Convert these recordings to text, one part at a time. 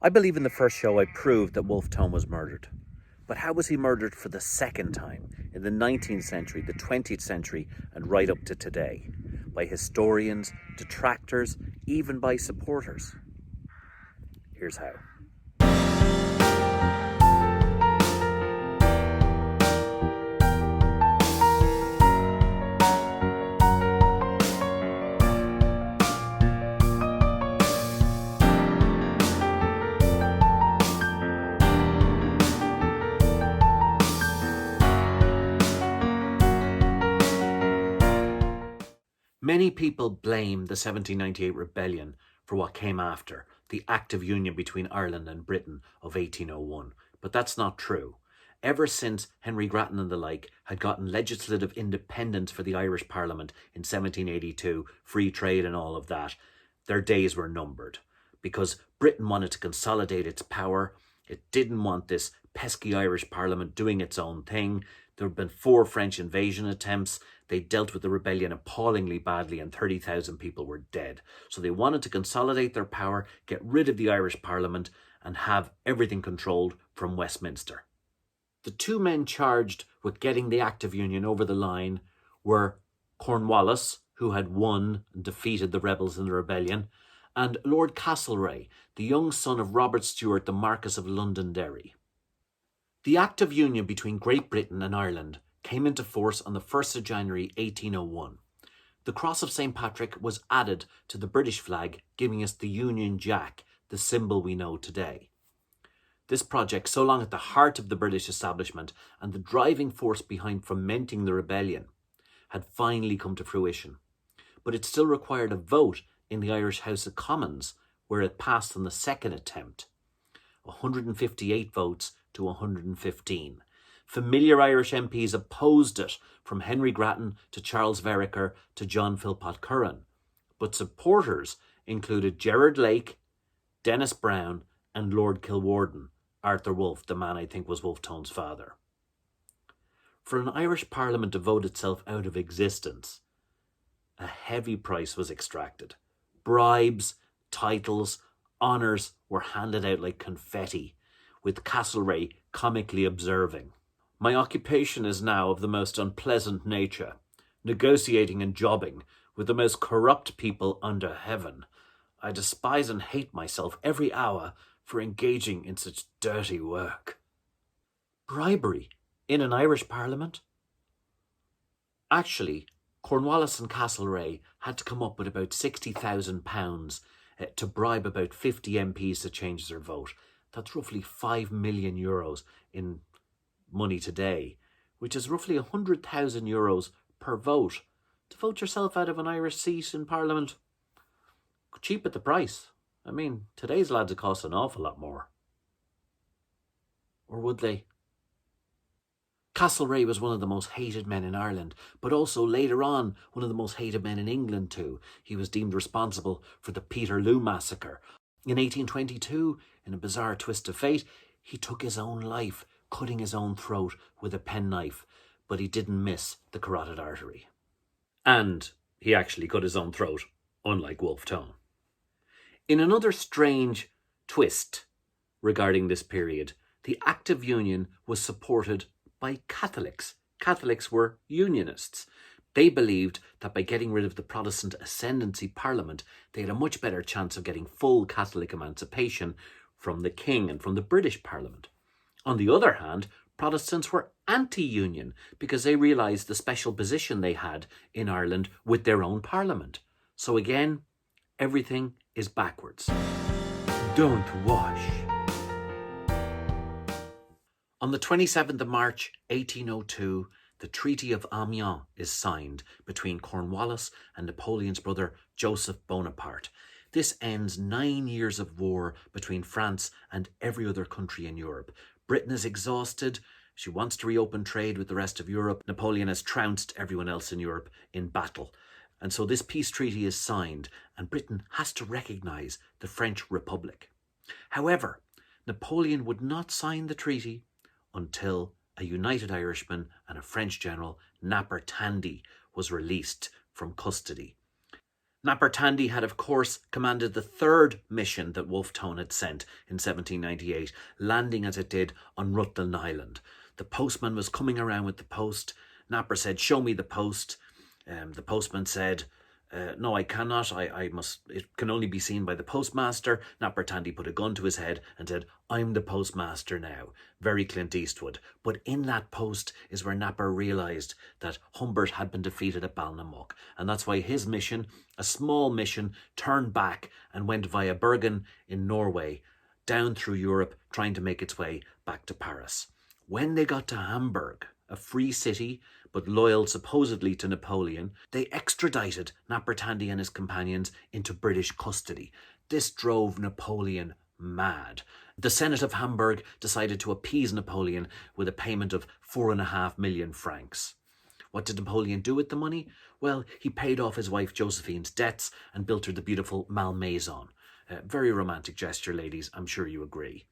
I believe in the first show I proved that Wolfe Tone was murdered. But how was he murdered for the second time in the 19th century, the 20th century, and right up to today? By historians, detractors, even by supporters. Here's how. Many people blame the 1798 rebellion for what came after, the Act of Union between Ireland and Britain of 1801, but that's not true. Ever since Henry Grattan and the like had gotten legislative independence for the Irish Parliament in 1782, free trade and all of that, their days were numbered. Because Britain wanted to consolidate its power, it didn't want this pesky Irish Parliament doing its own thing. There had been 4 French invasion attempts. They dealt with the rebellion appallingly badly and 30,000 people were dead. So they wanted to consolidate their power, get rid of the Irish Parliament and have everything controlled from Westminster. The 2 men charged with getting the Act of Union over the line were Cornwallis, who had won and defeated the rebels in the rebellion, and Lord Castlereagh, the young son of Robert Stewart, the Marquess of Londonderry. The Act of Union between Great Britain and Ireland came into force on the 1st of January 1801. The Cross of St. Patrick was added to the British flag, giving us the Union Jack, the symbol we know today. This project, so long at the heart of the British establishment and the driving force behind fomenting the rebellion, had finally come to fruition. But it still required a vote in the Irish House of Commons, where it passed on the second attempt. 158 votes to 115. Familiar Irish MPs opposed it, from Henry Grattan to Charles Vereker to John Philpot Curran. But supporters included Gerard Lake, Dennis Brown and Lord Kilwarden, Arthur Wolfe, the man I think was Wolfe Tone's father. For an Irish Parliament to vote itself out of existence, a heavy price was extracted. Bribes, titles, honours were handed out like confetti, with Castlereagh comically observing. My occupation is now of the most unpleasant nature, negotiating and jobbing with the most corrupt people under heaven. I despise and hate myself every hour for engaging in such dirty work. Bribery in an Irish Parliament? Actually, Cornwallis and Castlereagh had to come up with about £60,000 to bribe about 50 MPs to change their vote. That's roughly €5 million in money today, which is roughly €100,000 per vote. To vote yourself out of an Irish seat in Parliament, cheap at the price. I mean, today's lads would cost an awful lot more. Or would they? Castlereagh was one of the most hated men in Ireland, but also later on one of the most hated men in England too. He was deemed responsible for the Peterloo massacre. In 1822, in a bizarre twist of fate, he took his own life, cutting his own throat with a penknife, but he didn't miss the carotid artery. And he actually cut his own throat, unlike Wolfe Tone. In another strange twist regarding this period, the Act of Union was supported by Catholics. Catholics were Unionists. They believed that by getting rid of the Protestant ascendancy Parliament, they had a much better chance of getting full Catholic emancipation from the King and from the British Parliament. On the other hand, Protestants were anti-union because they realised the special position they had in Ireland with their own Parliament. So again, everything is backwards. Don't wash. On the 27th of March 1802, the Treaty of Amiens is signed between Cornwallis and Napoleon's brother Joseph Bonaparte. This ends 9 years of war between France and every other country in Europe. Britain is exhausted. She wants to reopen trade with the rest of Europe. Napoleon has trounced everyone else in Europe in battle. And so this peace treaty is signed and Britain has to recognise the French Republic. However, Napoleon would not sign the treaty until a United Irishman and a French general, Napper Tandy, was released from custody. Napper Tandy had, of course, commanded the third mission that Wolfe Tone had sent in 1798, landing as it did on Rutland Island. The postman was coming around with the post. Napper said, "Show me the post." The postman said, "No, I cannot. I must. It can only be seen by the postmaster." Napper Tandy put a gun to his head and said, "I'm the postmaster now." Very Clint Eastwood. But in that post is where Napper realised that Humbert had been defeated at Balnamuck, and that's why his mission, a small mission, turned back and went via Bergen in Norway, down through Europe, trying to make its way back to Paris. When they got to Hamburg, a free city, but loyal supposedly to Napoleon, they extradited Napper Tandy and his companions into British custody. This drove Napoleon mad. The Senate of Hamburg decided to appease Napoleon with a payment of 4.5 million francs. What did Napoleon do with the money? Well, he paid off his wife Josephine's debts and built her the beautiful Malmaison. Very romantic gesture, ladies, I'm sure you agree.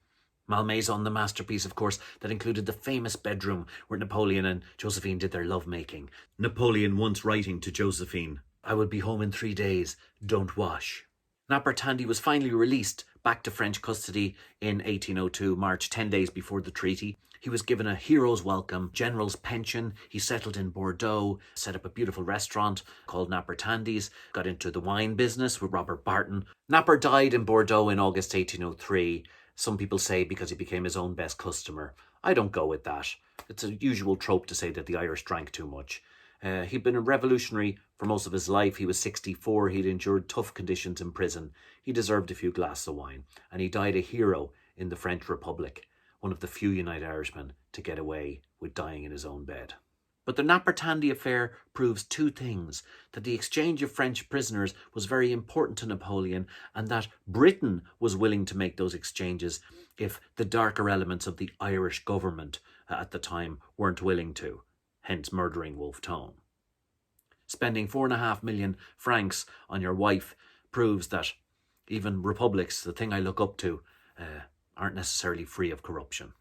Malmaison, the masterpiece, of course, that included the famous bedroom where Napoleon and Josephine did their lovemaking. Napoleon once writing to Josephine, "I will be home in 3 days, don't wash." Napper Tandy was finally released back to French custody in 1802, March, 10 days before the treaty. He was given a hero's welcome, general's pension. He settled in Bordeaux, set up a beautiful restaurant called Napper Tandy's, got into the wine business with Robert Barton. Napper died in Bordeaux in August 1803. Some people say because he became his own best customer. I don't go with that. It's a usual trope to say that the Irish drank too much. He'd been a revolutionary for most of his life. He was 64. He'd endured tough conditions in prison. He deserved a few glasses of wine. And he died a hero in the French Republic, one of the few United Irishmen to get away with dying in his own bed. But the Napper Tandy affair proves two things: that the exchange of French prisoners was very important to Napoleon, and that Britain was willing to make those exchanges if the darker elements of the Irish government at the time weren't willing to, hence murdering Wolfe Tone. Spending 4.5 million francs on your wife proves that even republics, the thing I look up to, aren't necessarily free of corruption.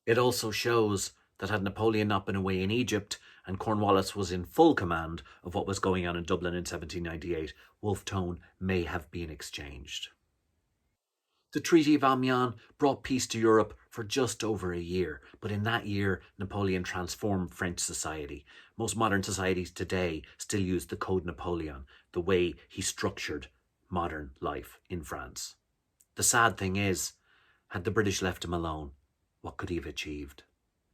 It also shows that had Napoleon not been away in Egypt and Cornwallis was in full command of what was going on in Dublin in 1798, Wolfe Tone may have been exchanged. The Treaty of Amiens brought peace to Europe for just over a year, but in that year, Napoleon transformed French society. Most modern societies today still use the Code Napoleon, the way he structured modern life in France. The sad thing is, had the British left him alone, what could he have achieved?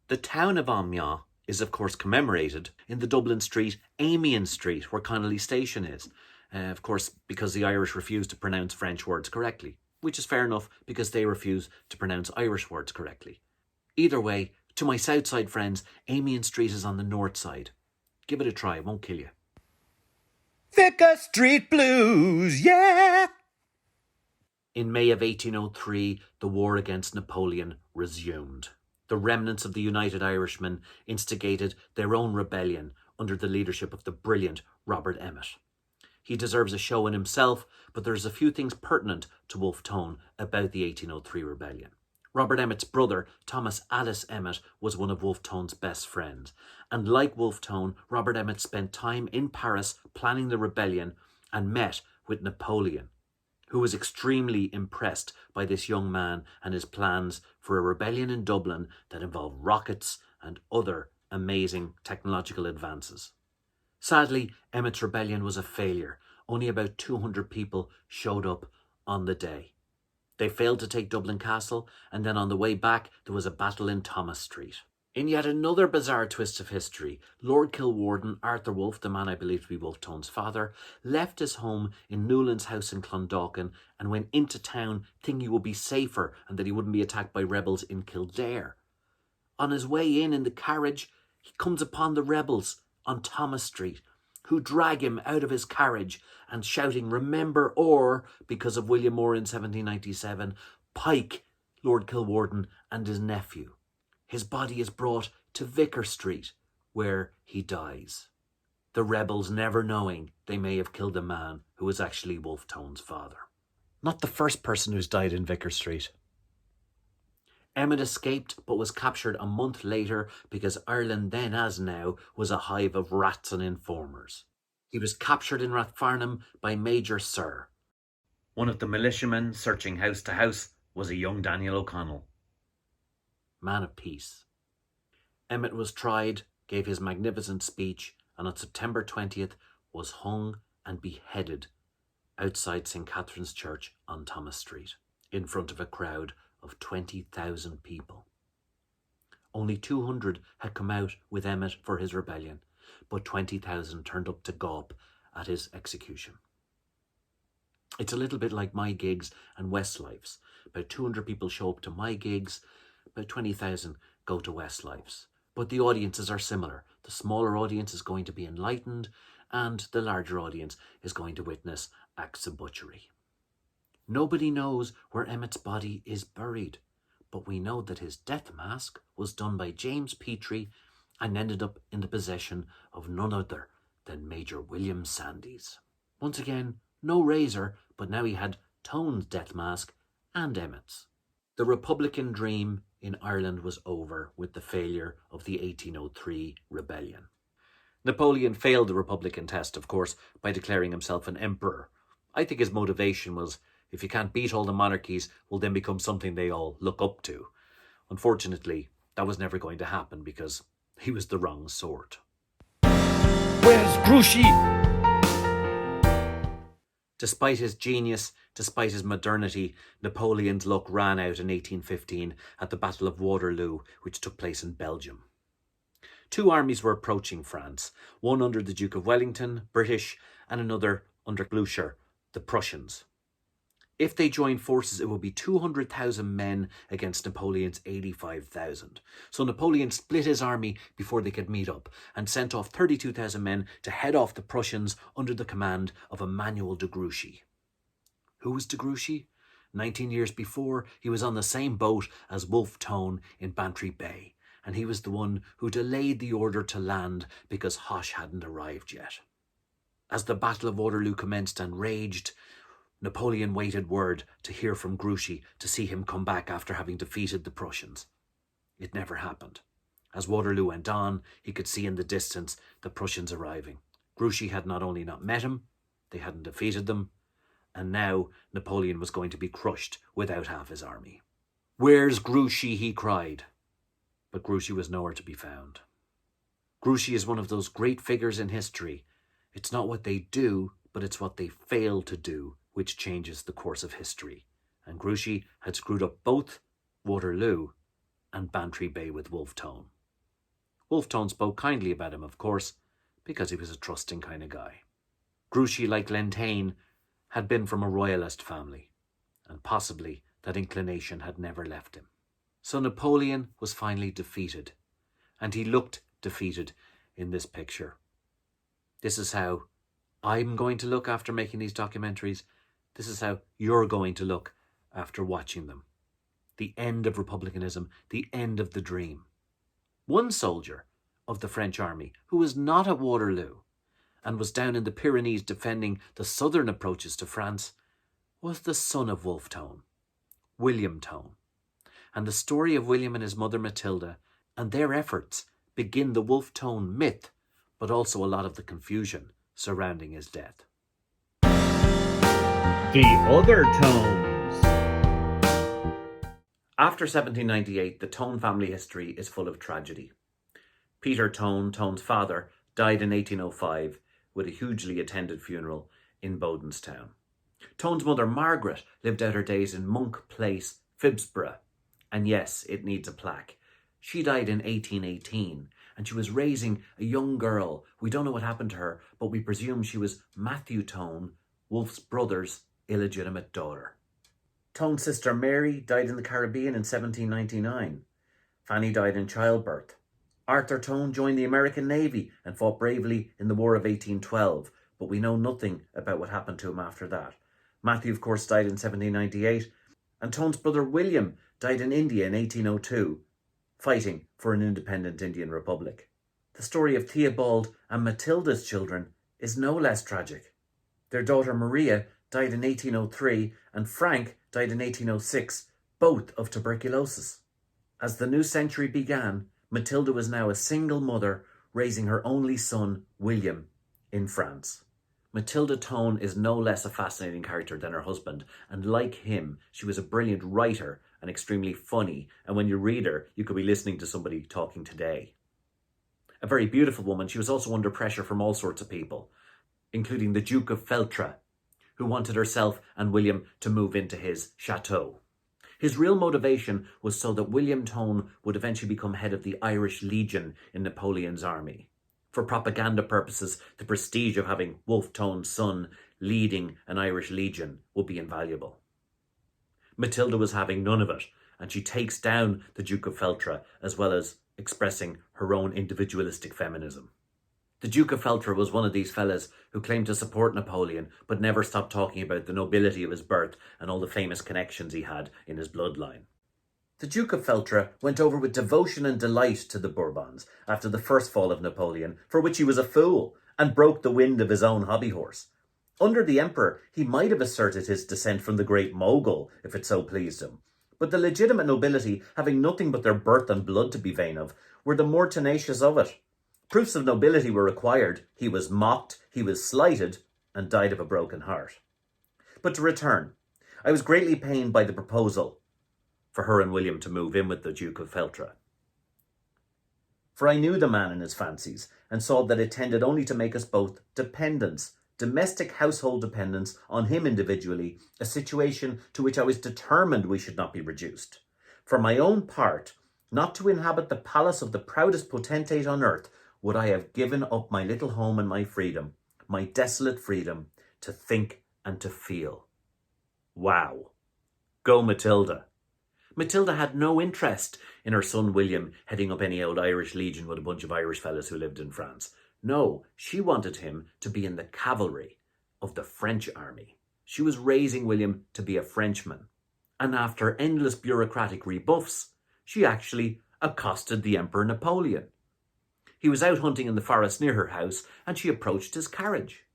The town of Amiens is, of course, commemorated in the Dublin street, Amiens Street, where Connolly Station is. Of course, because the Irish refuse to pronounce French words correctly, which is fair enough because they refuse to pronounce Irish words correctly. Either way, to my south side friends, Amiens Street is on the north side. Give it a try, it won't kill you. Vicar Street Blues, yeah! In May of 1803, the war against Napoleon resumed. The remnants of the United Irishmen instigated their own rebellion under the leadership of the brilliant Robert Emmet. He deserves a show in himself, but there's a few things pertinent to Wolfe Tone about the 1803 rebellion. Robert Emmet's brother, Thomas Alice Emmet, was one of Wolfe Tone's best friends. And like Wolfe Tone, Robert Emmet spent time in Paris planning the rebellion and met with Napoleon, who was extremely impressed by this young man and his plans for a rebellion in Dublin that involved rockets and other amazing technological advances. Sadly, Emmet's rebellion was a failure. Only about 200 people showed up on the day. They failed to take Dublin Castle, and then on the way back there was a battle in Thomas Street. In yet another bizarre twist of history, Lord Kilwarden, Arthur Wolfe, the man I believe to be Wolfe Tone's father, left his home in Newland's house in Clondalkin and went into town thinking he would be safer and that he wouldn't be attacked by rebels in Kildare. On his way in the carriage, he comes upon the rebels on Thomas Street, who drag him out of his carriage and shouting, "Remember Orr," because of William Orr in 1797, pike Lord Kilwarden and his nephew. His body is brought to Vicar Street, where he dies. The rebels never knowing they may have killed a man who was actually Wolfe Tone's father. Not the first person who's died in Vicar Street. Emmet escaped but was captured a month later because Ireland then as now was a hive of rats and informers. He was captured in Rathfarnham by Major Sir. One of the militiamen searching house to house was a young Daniel O'Connell. Man of peace. Emmet was tried, gave his magnificent speech, and on September 20th was hung and beheaded outside St. Catherine's Church on Thomas Street, in front of a crowd of 20,000 people. Only 200 had come out with Emmet for his rebellion, but 20,000 turned up to gawp at his execution. It's a little bit like my gigs and Westlife's. About 200 people show up to my gigs, about 20,000 go to Westlife's. But the audiences are similar. The smaller audience is going to be enlightened, and the larger audience is going to witness acts of butchery. Nobody knows where Emmet's body is buried, but we know that his death mask was done by James Petrie and ended up in the possession of none other than Major William Sandys. Once again, no razor, but now he had Tone's death mask and Emmet's. The Republican dream in Ireland was over with the failure of the 1803 rebellion. Napoleon failed the Republican test, of course, by declaring himself an emperor. I think his motivation was, if you can't beat all the monarchies, we'll then become something they all look up to. Unfortunately, that was never going to happen because he was the wrong sort. Where's Grouchy? Despite his genius, despite his modernity, Napoleon's luck ran out in 1815 at the Battle of Waterloo, which took place in Belgium. Two armies were approaching France, one under the Duke of Wellington, British, and another under Blucher, the Prussians. If they joined forces, it would be 200,000 men against Napoleon's 85,000. So Napoleon split his army before they could meet up and sent off 32,000 men to head off the Prussians under the command of Emmanuel de Grouchy. Who was de Grouchy? 19 years before, he was on the same boat as Wolfe Tone in Bantry Bay, and he was the one who delayed the order to land because Hoche hadn't arrived yet. As the Battle of Waterloo commenced and raged, Napoleon waited word to hear from Grouchy to see him come back after having defeated the Prussians. It never happened. As Waterloo went on, he could see in the distance the Prussians arriving. Grouchy had not only not met him, they hadn't defeated them, and now Napoleon was going to be crushed without half his army. "Where's Grouchy?" he cried. But Grouchy was nowhere to be found. Grouchy is one of those great figures in history. It's not what they do, but it's what they fail to do which changes the course of history. And Grouchy had screwed up both Waterloo and Bantry Bay with Wolfe Tone. Wolfe Tone spoke kindly about him, of course, because he was a trusting kind of guy. Grouchy, like Lentaigne, had been from a royalist family, and possibly that inclination had never left him. So Napoleon was finally defeated, and he looked defeated in this picture. This is how I'm going to look after making these documentaries. This is how you're going to look after watching them. The end of republicanism, the end of the dream. One soldier of the French army, who was not at Waterloo and was down in the Pyrenees defending the southern approaches to France, was the son of Wolfe Tone, William Tone. And the story of William and his mother Matilda and their efforts begin the Wolfe Tone myth, but also a lot of the confusion surrounding his death. The other Tones. After 1798, the Tone family history is full of tragedy. Peter Tone, Tone's father, died in 1805 with a hugely attended funeral in Bodenstown. Tone's mother, Margaret, lived out her days in Monk Place, Phibsborough. And yes, it needs a plaque. She died in 1818, and she was raising a young girl. We don't know what happened to her, but we presume she was Matthew Tone, Wolfe's brother's illegitimate daughter. Tone's sister Mary died in the Caribbean in 1799. Fanny died in childbirth. Arthur Tone joined the American Navy and fought bravely in the War of 1812, but we know nothing about what happened to him after that. Matthew, of course, died in 1798, and Tone's brother William died in India in 1802, fighting for an independent Indian republic. The story of Theobald and Matilda's children is no less tragic. Their daughter Maria died in 1803 and Frank died in 1806, both of tuberculosis. As the new century began, Matilda was now a single mother raising her only son, William, in France. Matilda Tone is no less a fascinating character than her husband, and like him, she was a brilliant writer and extremely funny, and when you read her, you could be listening to somebody talking today. A very beautiful woman, she was also under pressure from all sorts of people, including the Duke of Feltre, who wanted herself and William to move into his chateau. His real motivation was so that William Tone would eventually become head of the Irish Legion in Napoleon's army. For propaganda purposes, the prestige of having Wolfe Tone's son leading an Irish Legion would be invaluable. Matilda was having none of it, and she takes down the Duke of Feltre, as well as expressing her own individualistic feminism. The Duke of Feltre was one of these fellas who claimed to support Napoleon, but never stopped talking about the nobility of his birth and all the famous connections he had in his bloodline. The Duke of Feltre went over with devotion and delight to the Bourbons after the first fall of Napoleon, for which he was a fool, and broke the wind of his own hobby horse. Under the Emperor, he might have asserted his descent from the great Mogul, if it so pleased him. But the legitimate nobility, having nothing but their birth and blood to be vain of, were the more tenacious of it. Proofs of nobility were required. He was mocked, he was slighted, and died of a broken heart. But to return, I was greatly pained by the proposal for her and William to move in with the Duke of Feltre. For I knew the man and his fancies, and saw that it tended only to make us both dependents, domestic household dependence on him individually, a situation to which I was determined we should not be reduced. For my own part, not to inhabit the palace of the proudest potentate on earth, would I have given up my little home and my freedom, my desolate freedom, to think and to feel. Wow. Go Matilda. Matilda had no interest in her son William heading up any old Irish Legion with a bunch of Irish fellas who lived in France. No, she wanted him to be in the cavalry of the French army. She was raising William to be a Frenchman. And after endless bureaucratic rebuffs, she actually accosted the Emperor Napoleon. He was out hunting in the forest near her house, and she approached his carriage.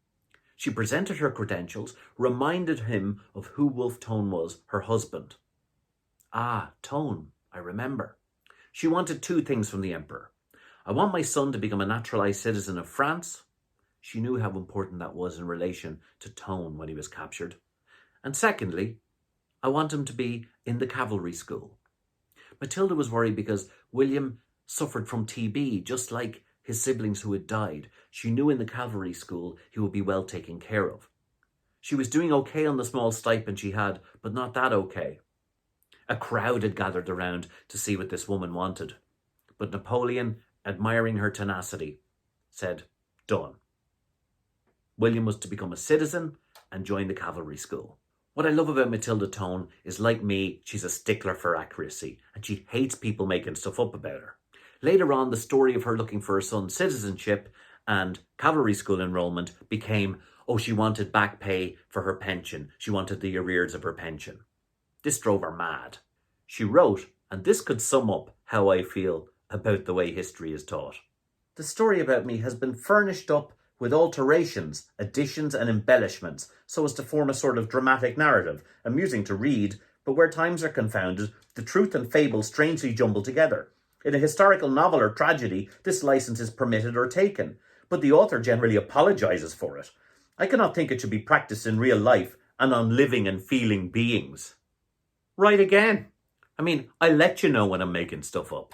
She presented her credentials, reminded him of who Wolfe Tone was, her husband. Ah, Tone, I remember. She wanted two things from the Emperor. I want my son to become a naturalized citizen of France. She knew how important that was in relation to Tone when he was captured. And secondly, I want him to be in the cavalry school. Matilda was worried because William suffered from TB, just like his siblings who had died. She knew in the cavalry school he would be well taken care of. She was doing okay on the small stipend she had, but not that okay. A crowd had gathered around to see what this woman wanted. But Napoleon, admiring her tenacity, said, done. William was to become a citizen and join the cavalry school. What I love about Matilda Tone is, like me, she's a stickler for accuracy, and she hates people making stuff up about her. Later on, the story of her looking for her son's citizenship and cavalry school enrollment became, she wanted back pay for her pension. She wanted the arrears of her pension. This drove her mad. She wrote, and this could sum up how I feel about the way history is taught. The story about me has been furnished up with alterations, additions and embellishments so as to form a sort of dramatic narrative, amusing to read, but where times are confounded, the truth and fable strangely jumble together. In a historical novel or tragedy, this license is permitted or taken, but the author generally apologises for it. I cannot think it should be practised in real life and on living and feeling beings. Right again. I let you know when I'm making stuff up.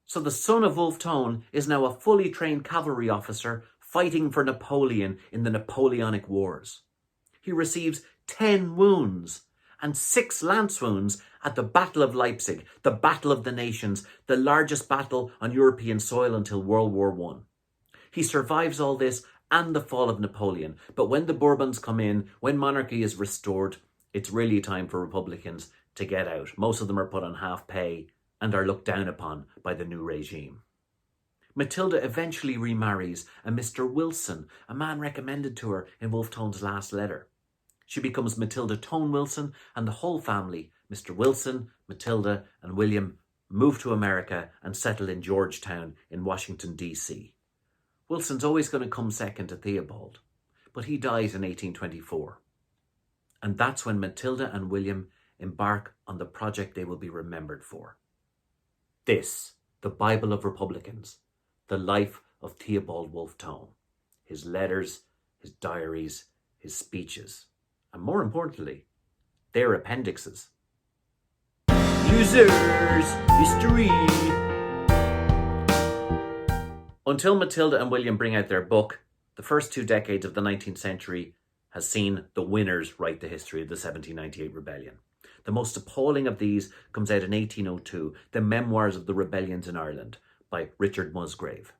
So the son of Wolfe Tone is now a fully trained cavalry officer fighting for Napoleon in the Napoleonic Wars. He receives 10 wounds and 6 lance wounds at the Battle of Leipzig, the Battle of the Nations, the largest battle on European soil until World War I. He survives all this and the fall of Napoleon, but when the Bourbons come in, when monarchy is restored, it's really time for Republicans to get out. Most of them are put on half pay and are looked down upon by the new regime. Matilda eventually remarries a Mr. Wilson, a man recommended to her in Wolfe Tone's last letter. She becomes Matilda Tone Wilson, and the whole family, Mr. Wilson, Matilda and William, move to America and settle in Georgetown in Washington, D.C. Wilson's always going to come second to Theobald, but he dies in 1824. And that's when Matilda and William embark on the project they will be remembered for. This, the Bible of Republicans, the life of Theobald Wolfe Tone. his letters, his diaries, his speeches, and more importantly, their appendixes. Losers History. Until Matilda and William bring out their book, the first 2 decades of the 19th century has seen the winners write the history of the 1798 rebellion. The most appalling of these comes out in 1802, The Memoirs of the Rebellions in Ireland by Richard Musgrave.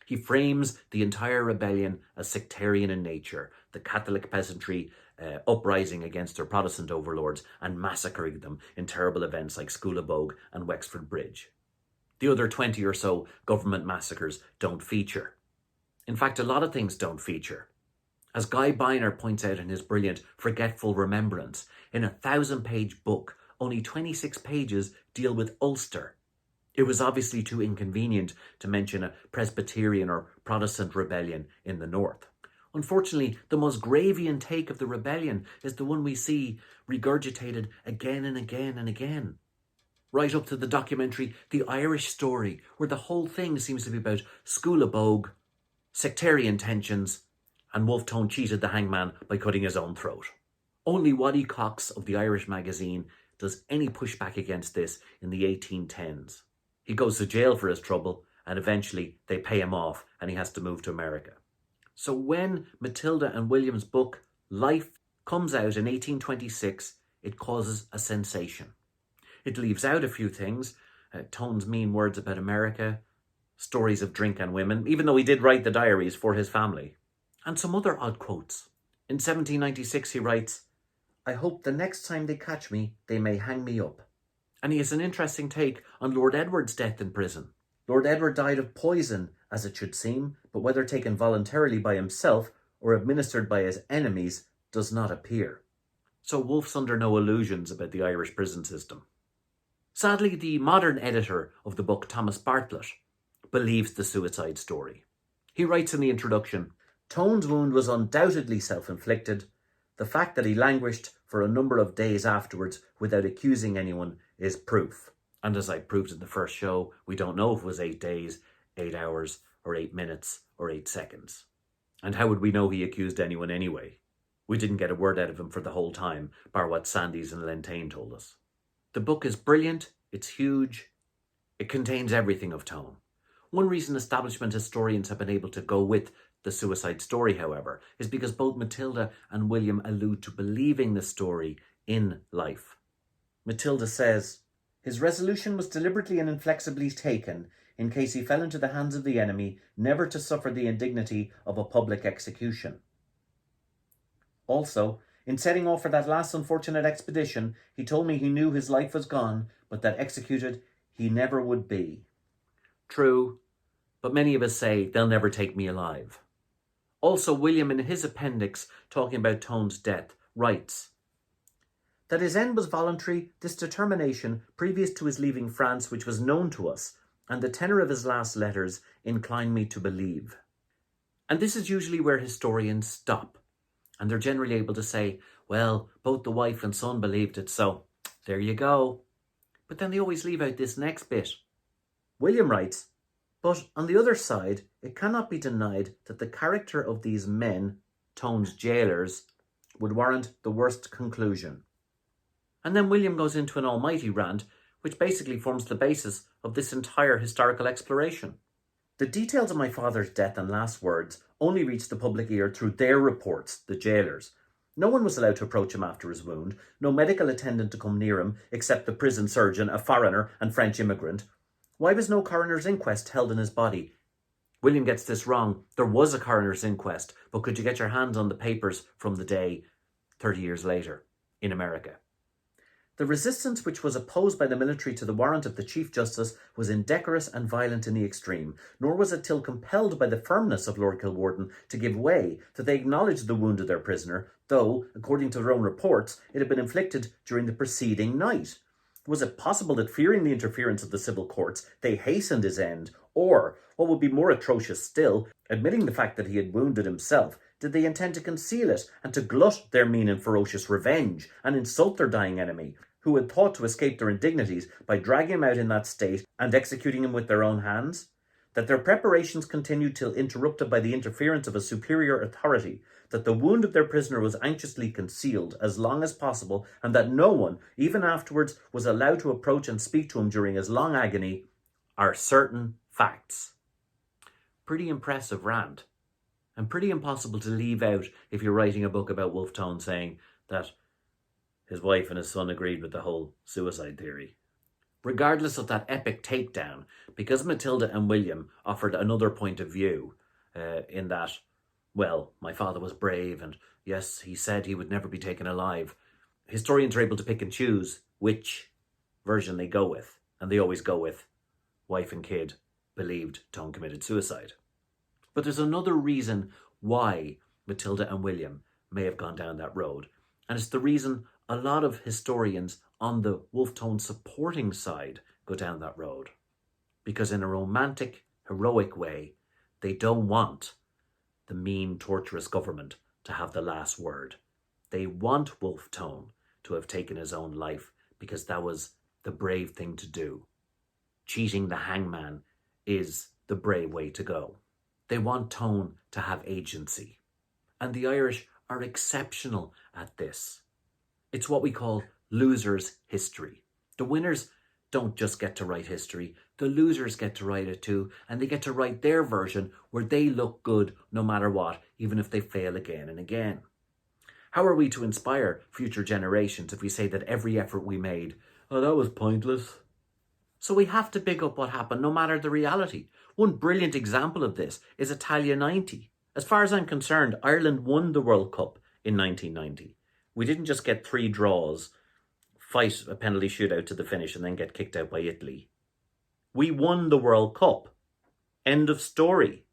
He frames the entire rebellion as sectarian in nature, the Catholic peasantry uprising against their Protestant overlords and massacring them in terrible events like Scullabogue and Wexford Bridge. The other 20 or so government massacres don't feature. In fact, a lot of things don't feature. As Guy Biner points out in his brilliant Forgetful Remembrance, in a 1,000-page book, only 26 pages deal with Ulster. It was obviously too inconvenient to mention a Presbyterian or Protestant rebellion in the north. Unfortunately, the Musgravian take of the rebellion is the one we see regurgitated again and again and again. Right up to the documentary The Irish Story, where the whole thing seems to be about Scullabogue, sectarian tensions, and Wolfe Tone cheated the hangman by cutting his own throat. Only Waddy Cox of the Irish magazine does any pushback against this in the 1810s. He goes to jail for his trouble, and eventually they pay him off and he has to move to America. So when Matilda and William's book, Life, comes out in 1826, it causes a sensation. It leaves out a few things, Tone's mean words about America, stories of drink and women, even though he did write the diaries for his family, and some other odd quotes. In 1796 he writes, "I hope the next time they catch me, they may hang me up." And he has an interesting take on Lord Edward's death in prison. Lord Edward died of poison, as it should seem, but whether taken voluntarily by himself or administered by his enemies does not appear. So Wolfe's under no illusions about the Irish prison system. Sadly, the modern editor of the book, Thomas Bartlett, believes the suicide story. He writes in the introduction, "Tone's wound was undoubtedly self-inflicted. The fact that he languished for a number of days afterwards without accusing anyone is proof." And as I proved in the first show, we don't know if it was 8 days, 8 hours, or 8 minutes, or 8 seconds. And how would we know he accused anyone anyway? We didn't get a word out of him for the whole time, bar what Sandys and Lentane told us. The book is brilliant, it's huge, it contains everything of Tone. One reason establishment historians have been able to go with the suicide story, however, is because both Matilda and William allude to believing the story in Life. Matilda says, "His resolution was deliberately and inflexibly taken, in case he fell into the hands of the enemy, never to suffer the indignity of a public execution. Also, in setting off for that last unfortunate expedition, he told me he knew his life was gone, but that executed he never would be." True, but many of us say they'll never take me alive. Also, William, in his appendix, talking about Tone's death, writes, "That his end was voluntary, this determination, previous to his leaving France, which was known to us, and the tenor of his last letters, incline me to believe." And this is usually where historians stop. And they're generally able to say, well, both the wife and son believed it, so there you go. But then they always leave out this next bit. William writes, "But on the other side, it cannot be denied that the character of these men, Tone's jailers, would warrant the worst conclusion." And then William goes into an almighty rant, which basically forms the basis of this entire historical exploration. "The details of my father's death and last words only reached the public ear through their reports, the jailers. No one was allowed to approach him after his wound, no medical attendant to come near him, except the prison surgeon, a foreigner and French immigrant. Why was no coroner's inquest held in his body?" William gets this wrong. There was a coroner's inquest, but could you get your hands on the papers from the day 30 years later in America? "The resistance which was opposed by the military to the warrant of the Chief Justice was indecorous and violent in the extreme, nor was it till compelled by the firmness of Lord Kilwarden to give way that they acknowledged the wound of their prisoner, though, according to their own reports, it had been inflicted during the preceding night. Was it possible that, fearing the interference of the civil courts, they hastened his end, or, what would be more atrocious still, admitting the fact that he had wounded himself, did they intend to conceal it and to glut their mean and ferocious revenge and insult their dying enemy, who had thought to escape their indignities by dragging him out in that state and executing him with their own hands? that their preparations continued till interrupted by the interference of a superior authority, that the wound of their prisoner was anxiously concealed as long as possible, and that no one, even afterwards, was allowed to approach and speak to him during his long agony, are certain facts. Pretty impressive rant, and pretty impossible to leave out if you're writing a book about Wolfe Tone saying that his wife and his son agreed with the whole suicide theory. Regardless of that epic takedown, because Matilda and William offered another point of view in that, well, my father was brave and yes, he said he would never be taken alive, historians are able to pick and choose which version they go with, and they always go with wife and kid believed Tone committed suicide. But there's another reason why Matilda and William may have gone down that road, and it's the reason a lot of historians on the Wolfe Tone supporting side go down that road. Because in a romantic, heroic way, they don't want the mean, torturous government to have the last word. They want Wolfe Tone to have taken his own life because that was the brave thing to do. Cheating the hangman is the brave way to go. They want Tone to have agency. And the Irish are exceptional at this. It's what we call losers' history. The winners don't just get to write history, the losers get to write it too, and they get to write their version where they look good no matter what, even if they fail again and again. How are we to inspire future generations if we say that every effort we made, oh, that was pointless? So we have to big up what happened no matter the reality. One brilliant example of this is Italia 90. As far as I'm concerned, Ireland won the World Cup in 1990. We didn't just get 3 draws, fight a penalty shootout to the finish and then get kicked out by Italy. We won the World Cup. End of story.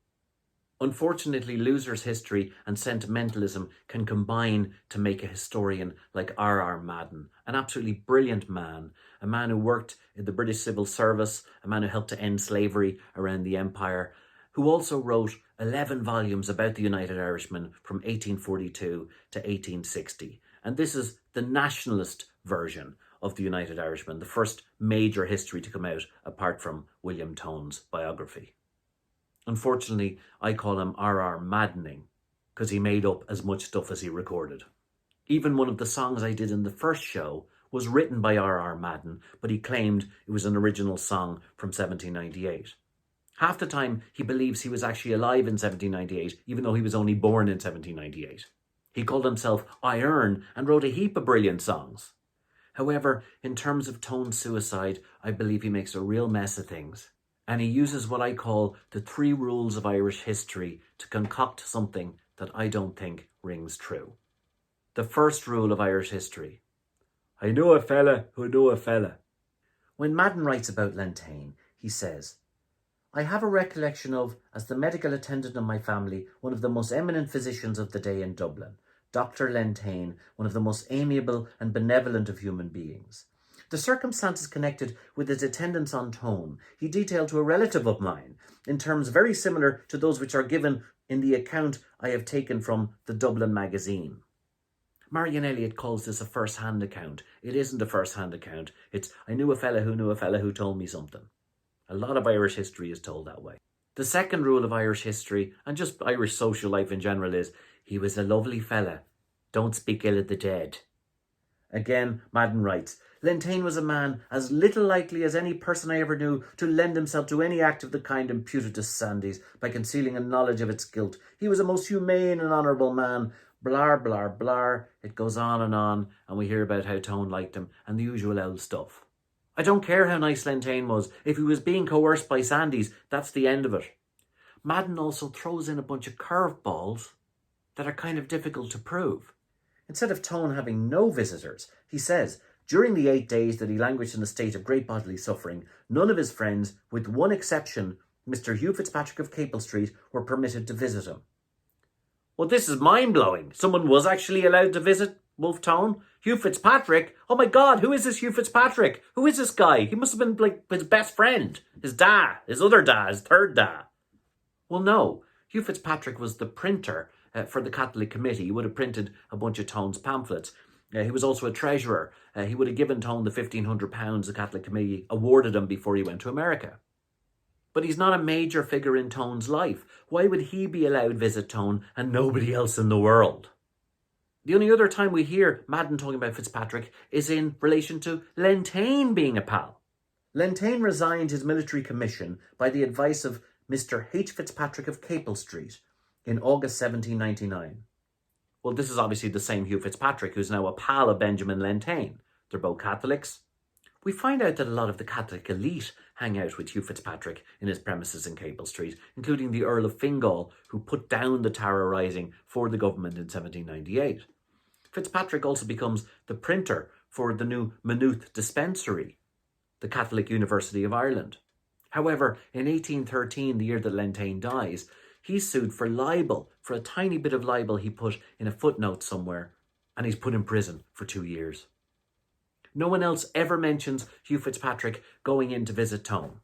Unfortunately, losers' history and sentimentalism can combine to make a historian like R.R. Madden, an absolutely brilliant man, a man who worked in the British Civil Service, a man who helped to end slavery around the empire, who also wrote 11 volumes about the United Irishmen from 1842 to 1860. And this is the nationalist version of the United Irishmen, the first major history to come out apart from William Tone's biography. Unfortunately, I call him R.R. Maddening because he made up as much stuff as he recorded. Even one of the songs I did in the first show was written by R.R. Madden, but he claimed it was an original song from 1798. Half the time, he believes he was actually alive in 1798, even though he was only born in 1798. He called himself Iron and wrote a heap of brilliant songs. However, in terms of Tone's suicide, I believe he makes a real mess of things. And he uses what I call the 3 rules of Irish history to concoct something that I don't think rings true. The first rule of Irish history: I know a fella who knew a fella. When Madden writes about Lentane, he says, I have a recollection of, as the medical attendant of my family, one of the most eminent physicians of the day in Dublin, Dr. Lentane, one of the most amiable and benevolent of human beings. The circumstances connected with his attendance on Tone he detailed to a relative of mine in terms very similar to those which are given in the account I have taken from the Dublin Magazine. Marion Elliott calls this a first-hand account. It isn't a first-hand account. It's, I knew a fella who told me something. A lot of Irish history is told that way. The second rule of Irish history, and just Irish social life in general, is he was a lovely fella. Don't speak ill of the dead. Again, Madden writes, Lentane was a man as little likely as any person I ever knew to lend himself to any act of the kind imputed to Sandys by concealing a knowledge of its guilt. He was a most humane and honourable man. Blar, blar, blar. It goes on, and we hear about how Tone liked him, and the usual old stuff. I don't care how nice Lentane was. If he was being coerced by Sandys, that's the end of it. Madden also throws in a bunch of curveballs that are kind of difficult to prove. Instead of Tone having no visitors, he says, during the 8 days that he languished in a state of great bodily suffering, none of his friends, with one exception, Mr. Hugh Fitzpatrick of Capel Street, were permitted to visit him. Well, this is mind-blowing. Someone was actually allowed to visit Wolfe Tone? Hugh Fitzpatrick? Oh my God, who is this Hugh Fitzpatrick? Who is this guy? He must have been like his best friend, his dad, his other dad, his third dad. Well, no. Hugh Fitzpatrick was the printer for the Catholic Committee. He would have printed a bunch of Tone's pamphlets. He was also a treasurer. He would have given Tone the £1,500 the Catholic Committee awarded him before he went to America. But he's not a major figure in Tone's life. Why would he be allowed visit Tone and nobody else in the world? The only other time we hear Madden talking about Fitzpatrick is in relation to Lentaigne being a pal. Lentaigne resigned his military commission by the advice of Mr. H. Fitzpatrick of Capel Street in August 1799. Well, this is obviously the same Hugh Fitzpatrick who's now a pal of Benjamin Lentaigne. They're both Catholics. We find out that a lot of the Catholic elite hang out with Hugh Fitzpatrick in his premises in Capel Street, including the Earl of Fingal, who put down the Tara Rising for the government in 1798. Fitzpatrick also becomes the printer for the new Maynooth Dispensary, the Catholic University of Ireland. However, in 1813, the year that Lentaigne dies, he's sued for libel, for a tiny bit of libel he put in a footnote somewhere, and he's put in prison for 2 years. No one else ever mentions Hugh Fitzpatrick going in to visit Tone.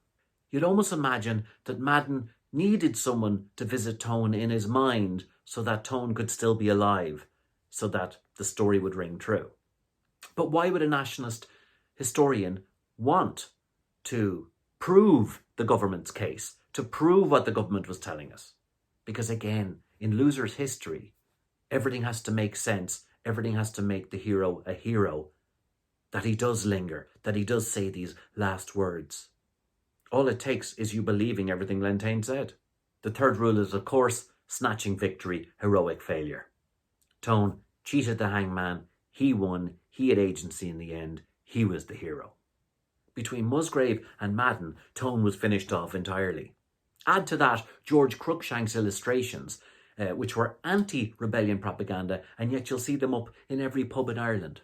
You'd almost imagine that Madden needed someone to visit Tone in his mind so that Tone could still be alive, so that the story would ring true. But why would a nationalist historian want to prove the government's case, to prove what the government was telling us? Because again, in Loser's history, everything has to make sense, everything has to make the hero a hero, that he does linger, that he does say these last words. All it takes is you believing everything Lentaigne said. The third rule is, of course, snatching victory, heroic failure. Tone cheated the hangman, he won, he had agency in the end, he was the hero. Between Musgrave and Madden, Tone was finished off entirely. Add to that George Cruikshank's illustrations, which were anti-rebellion propaganda, and yet you'll see them up in every pub in Ireland.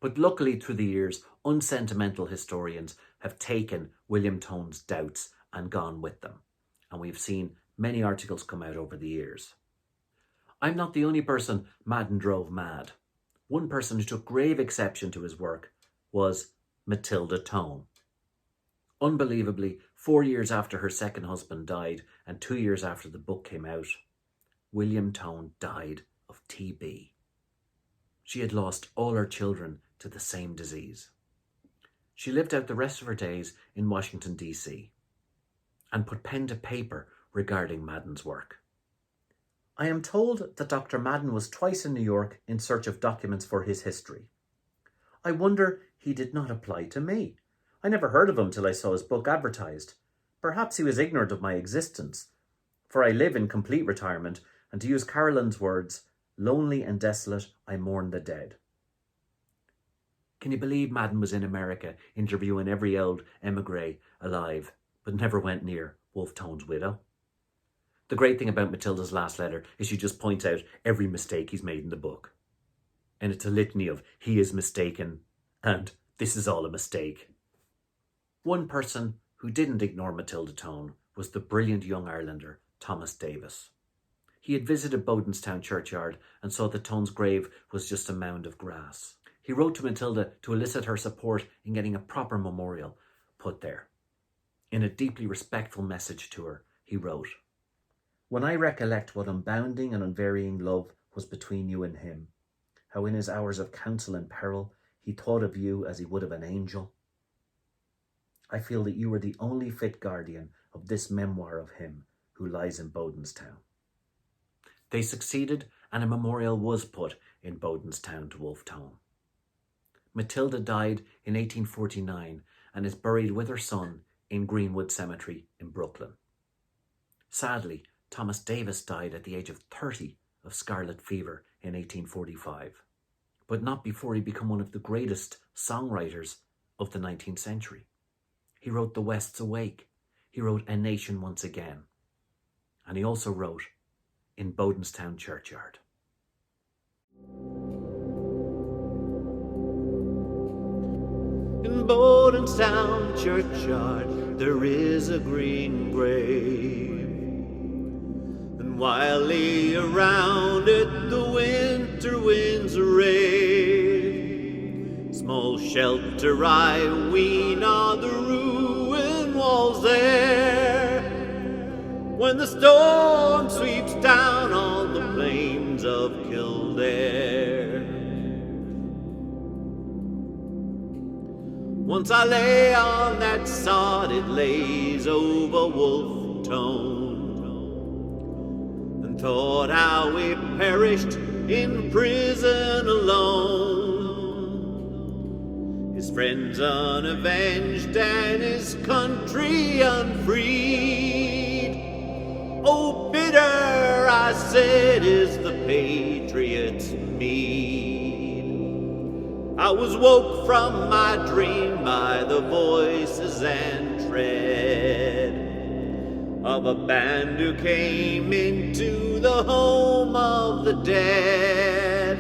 But luckily, through the years, unsentimental historians have taken William Tone's doubts and gone with them. And we've seen many articles come out over the years. I'm not the only person Madden drove mad. One person who took grave exception to his work was Matilda Tone. Unbelievably, 4 years after her second husband died and 2 years after the book came out, William Tone died of TB. She had lost all her children to the same disease. She lived out the rest of her days in Washington, D.C. and put pen to paper regarding Madden's work. I am told that Dr. Madden was twice in New York in search of documents for his history. I wonder he did not apply to me. I never heard of him till I saw his book advertised. Perhaps he was ignorant of my existence, for I live in complete retirement, and to use Carolyn's words, lonely and desolate, I mourn the dead. Can you believe Madden was in America interviewing every old emigre alive, but never went near Wolfe Tone's widow? The great thing about Matilda's last letter is she just points out every mistake he's made in the book. And it's a litany of he is mistaken and this is all a mistake. One person who didn't ignore Matilda Tone was the brilliant young Irelander, Thomas Davis. He had visited Bodenstown churchyard and saw that Tone's grave was just a mound of grass. He wrote to Matilda to elicit her support in getting a proper memorial put there. In a deeply respectful message to her, he wrote, "When I recollect what unbounding and unvarying love was between you and him, how in his hours of counsel and peril he thought of you as he would of an angel, I feel that you are the only fit guardian of this memoir of him who lies in Bodenstown." They succeeded, and a memorial was put in Bodenstown to Wolfe Tone. Matilda died in 1849 and is buried with her son in Greenwood Cemetery in Brooklyn. Sadly, Thomas Davis died at the age of 30 of scarlet fever in 1845, but not before he became one of the greatest songwriters of the 19th century. He wrote The West's Awake, he wrote A Nation Once Again, and he also wrote In Bodenstown Churchyard. In Bodenstown churchyard there is a green grave, and wildly around it the winter winds rave. Small shelter I ween are the ruined walls there, when the storm sweeps down on the plains of Kildare. Once I lay on that sodded laze over Wolfe Tone, and thought how we perished in prison alone, his friends unavenged and his country unfreed. Oh, bitter, I said, is the patriot's meed. I was woke from my dream by the voices and tread of a band who came into the home of the dead.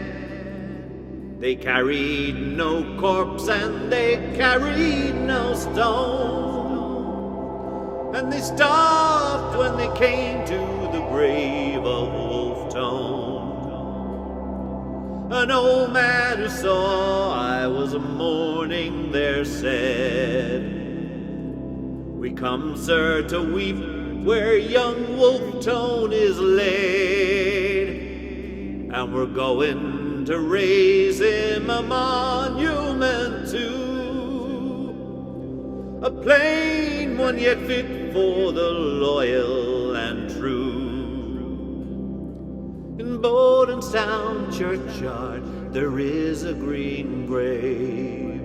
They carried no corpse and they carried no stone, and they stopped when they came to the grave of Wolfe Tone. An old man who saw I was mourning there said, "We come, sir, to weep where young Wolfe Tone is laid, and we're going to raise him a monument too, a plain one yet fit for the loyal and true. In Bodenstown churchyard there is a green grave,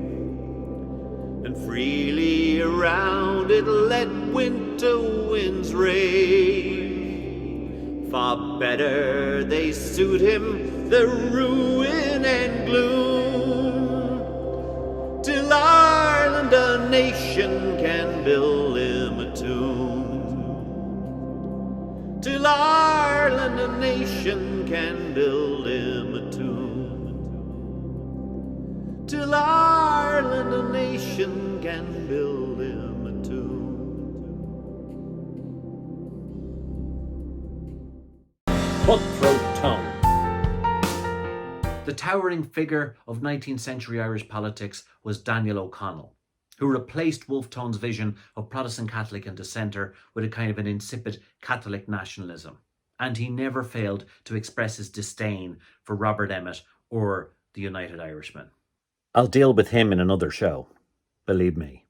and freely around it let winter winds rave. Far better they suit him the ruin and gloom, till Ireland a nation can build him a tomb. Till Ireland a nation can build him a tomb. Till Ireland a nation can build him a tomb." Cutthroat Tone. The towering figure of 19th century Irish politics was Daniel O'Connell, who replaced Wolfe Tone's vision of Protestant Catholic and dissenter with a kind of an insipid Catholic nationalism. And he never failed to express his disdain for Robert Emmet or the United Irishmen. I'll deal with him in another show, believe me.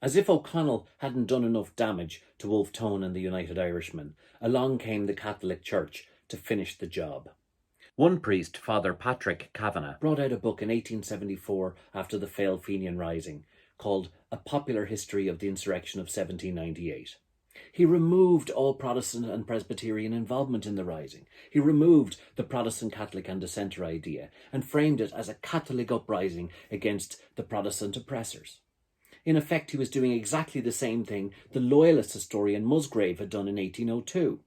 As if O'Connell hadn't done enough damage to Wolfe Tone and the United Irishmen, along came the Catholic Church to finish the job. One priest, Father Patrick Kavanagh, brought out a book in 1874 after the failed Fenian Rising called A Popular History of the Insurrection of 1798. He removed all Protestant and Presbyterian involvement in the Rising. He removed the Protestant Catholic and dissenter idea and framed it as a Catholic uprising against the Protestant oppressors. In effect, he was doing exactly the same thing the Loyalist historian Musgrave had done in 1802.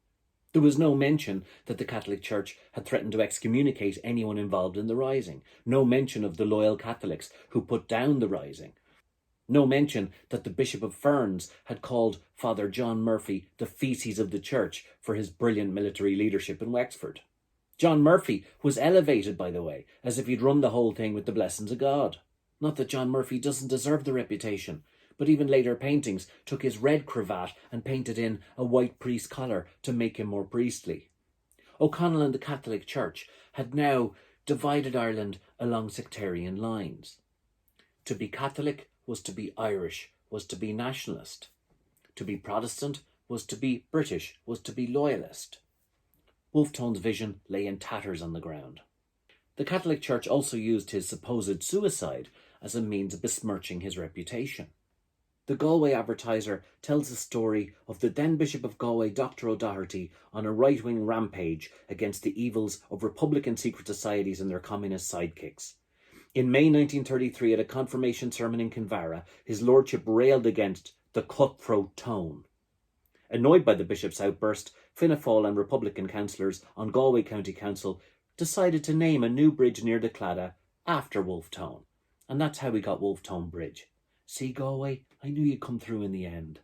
There was no mention that the Catholic Church had threatened to excommunicate anyone involved in the Rising. No mention of the loyal Catholics who put down the Rising. No mention that the Bishop of Ferns had called Father John Murphy the feces of the Church for his brilliant military leadership in Wexford. John Murphy was elevated, by the way, as if he'd run the whole thing with the blessings of God. Not that John Murphy doesn't deserve the reputation, but even later paintings took his red cravat and painted in a white priest collar to make him more priestly. O'Connell and the Catholic Church had now divided Ireland along sectarian lines. To be Catholic was to be Irish, was to be nationalist. To be Protestant was to be British, was to be loyalist. Wolfe Tone's vision lay in tatters on the ground. The Catholic Church also used his supposed suicide as a means of besmirching his reputation. The Galway Advertiser tells the story of the then Bishop of Galway, Dr. O'Doherty, on a right-wing rampage against the evils of Republican secret societies and their communist sidekicks. In May 1933, at a confirmation sermon in Kinvara, his lordship railed against the cutthroat tone. Annoyed by the bishop's outburst, Fianna Fáil and Republican councillors on Galway County Council decided to name a new bridge near the Claddagh after Wolfe Tone. And that's how we got Wolfe Tone Bridge. See, Galway, I knew you'd come through in the end.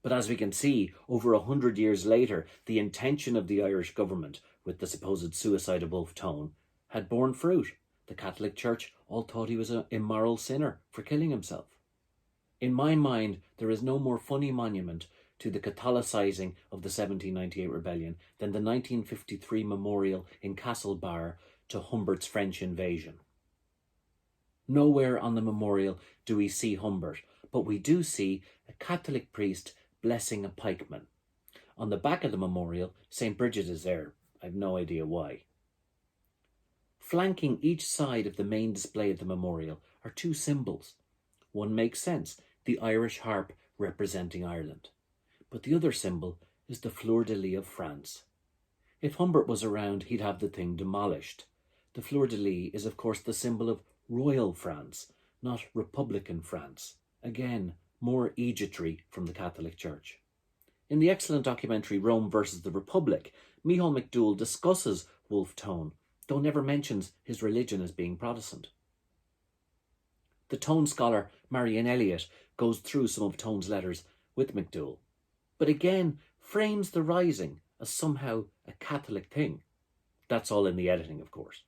But as we can see, over 100 years later, the intention of the Irish government with the supposed suicide of Wolfe Tone had borne fruit. The Catholic Church all thought he was an immoral sinner for killing himself. In my mind, there is no more funny monument to the Catholicising of the 1798 rebellion than the 1953 memorial in Castlebar to Humbert's French invasion. Nowhere on the memorial do we see Humbert, but we do see a Catholic priest blessing a pikeman. On the back of the memorial, St. Bridget is there. I have no idea why. Flanking each side of the main display of the memorial are two symbols. One makes sense, the Irish harp representing Ireland. But the other symbol is the fleur-de-lis of France. If Humbert was around, he'd have the thing demolished. The fleur-de-lis is, of course, the symbol of royal France, not Republican France. Again, more egoistry from the Catholic Church. In the excellent documentary Rome versus the Republic, Micheál McDowell discusses Wolfe Tone, though never mentions his religion as being Protestant. The Tone scholar Marion Elliott goes through some of Tone's letters with McDowell, but again frames the Rising as somehow a Catholic thing. That's all in the editing, of course.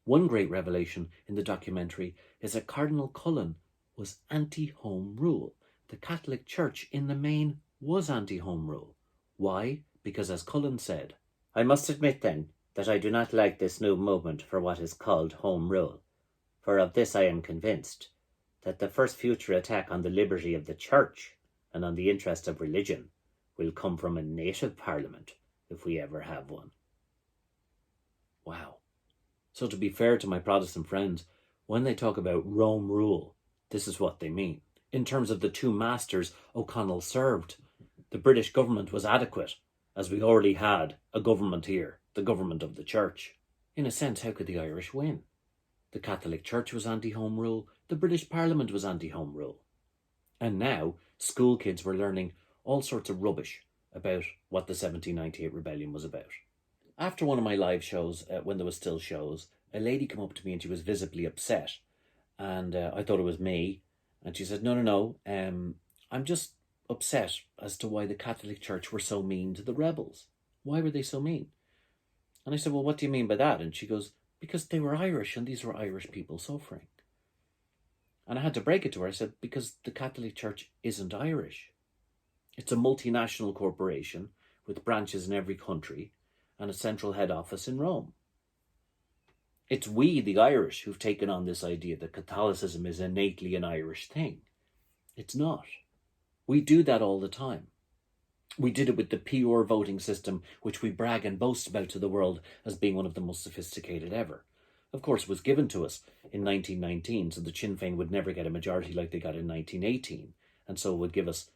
One great revelation in the documentary is that Cardinal Cullen was anti-Home Rule. The Catholic Church in the main was anti-Home Rule. Why? Because, as Cullen said, "I must admit then that I do not like this new movement for what is called Home Rule, for of this I am convinced, that the first future attack on the liberty of the Church and on the interest of religion will come from a native parliament, if we ever have one." Wow. So to be fair to my Protestant friends, when they talk about Rome rule, this is what they mean. In terms of the two masters O'Connell served, the British government was adequate, as we already had a government here, the government of the Church. In a sense, how could the Irish win? The Catholic Church was anti-Home Rule, the British Parliament was anti-Home Rule. And now, school kids were learning all sorts of rubbish about what the 1798 rebellion was about. After one of my live shows, when there was still shows, a lady came up to me and she was visibly upset. And I thought it was me. And she said, no, I'm just upset as to why the Catholic Church were so mean to the rebels. Why were they so mean? And I said, well, what do you mean by that? And she goes, because they were Irish and these were Irish people suffering. And I had to break it to her. I said, because the Catholic Church isn't Irish. It's a multinational corporation with branches in every country and a central head office in Rome. It's we, the Irish, who've taken on this idea that Catholicism is innately an Irish thing. It's not. We do that all the time. We did it with the PR voting system, which we brag and boast about to the world as being one of the most sophisticated ever. Of course, it was given to us in 1919, so the Sinn Féin would never get a majority like they got in 1918, and so it would give us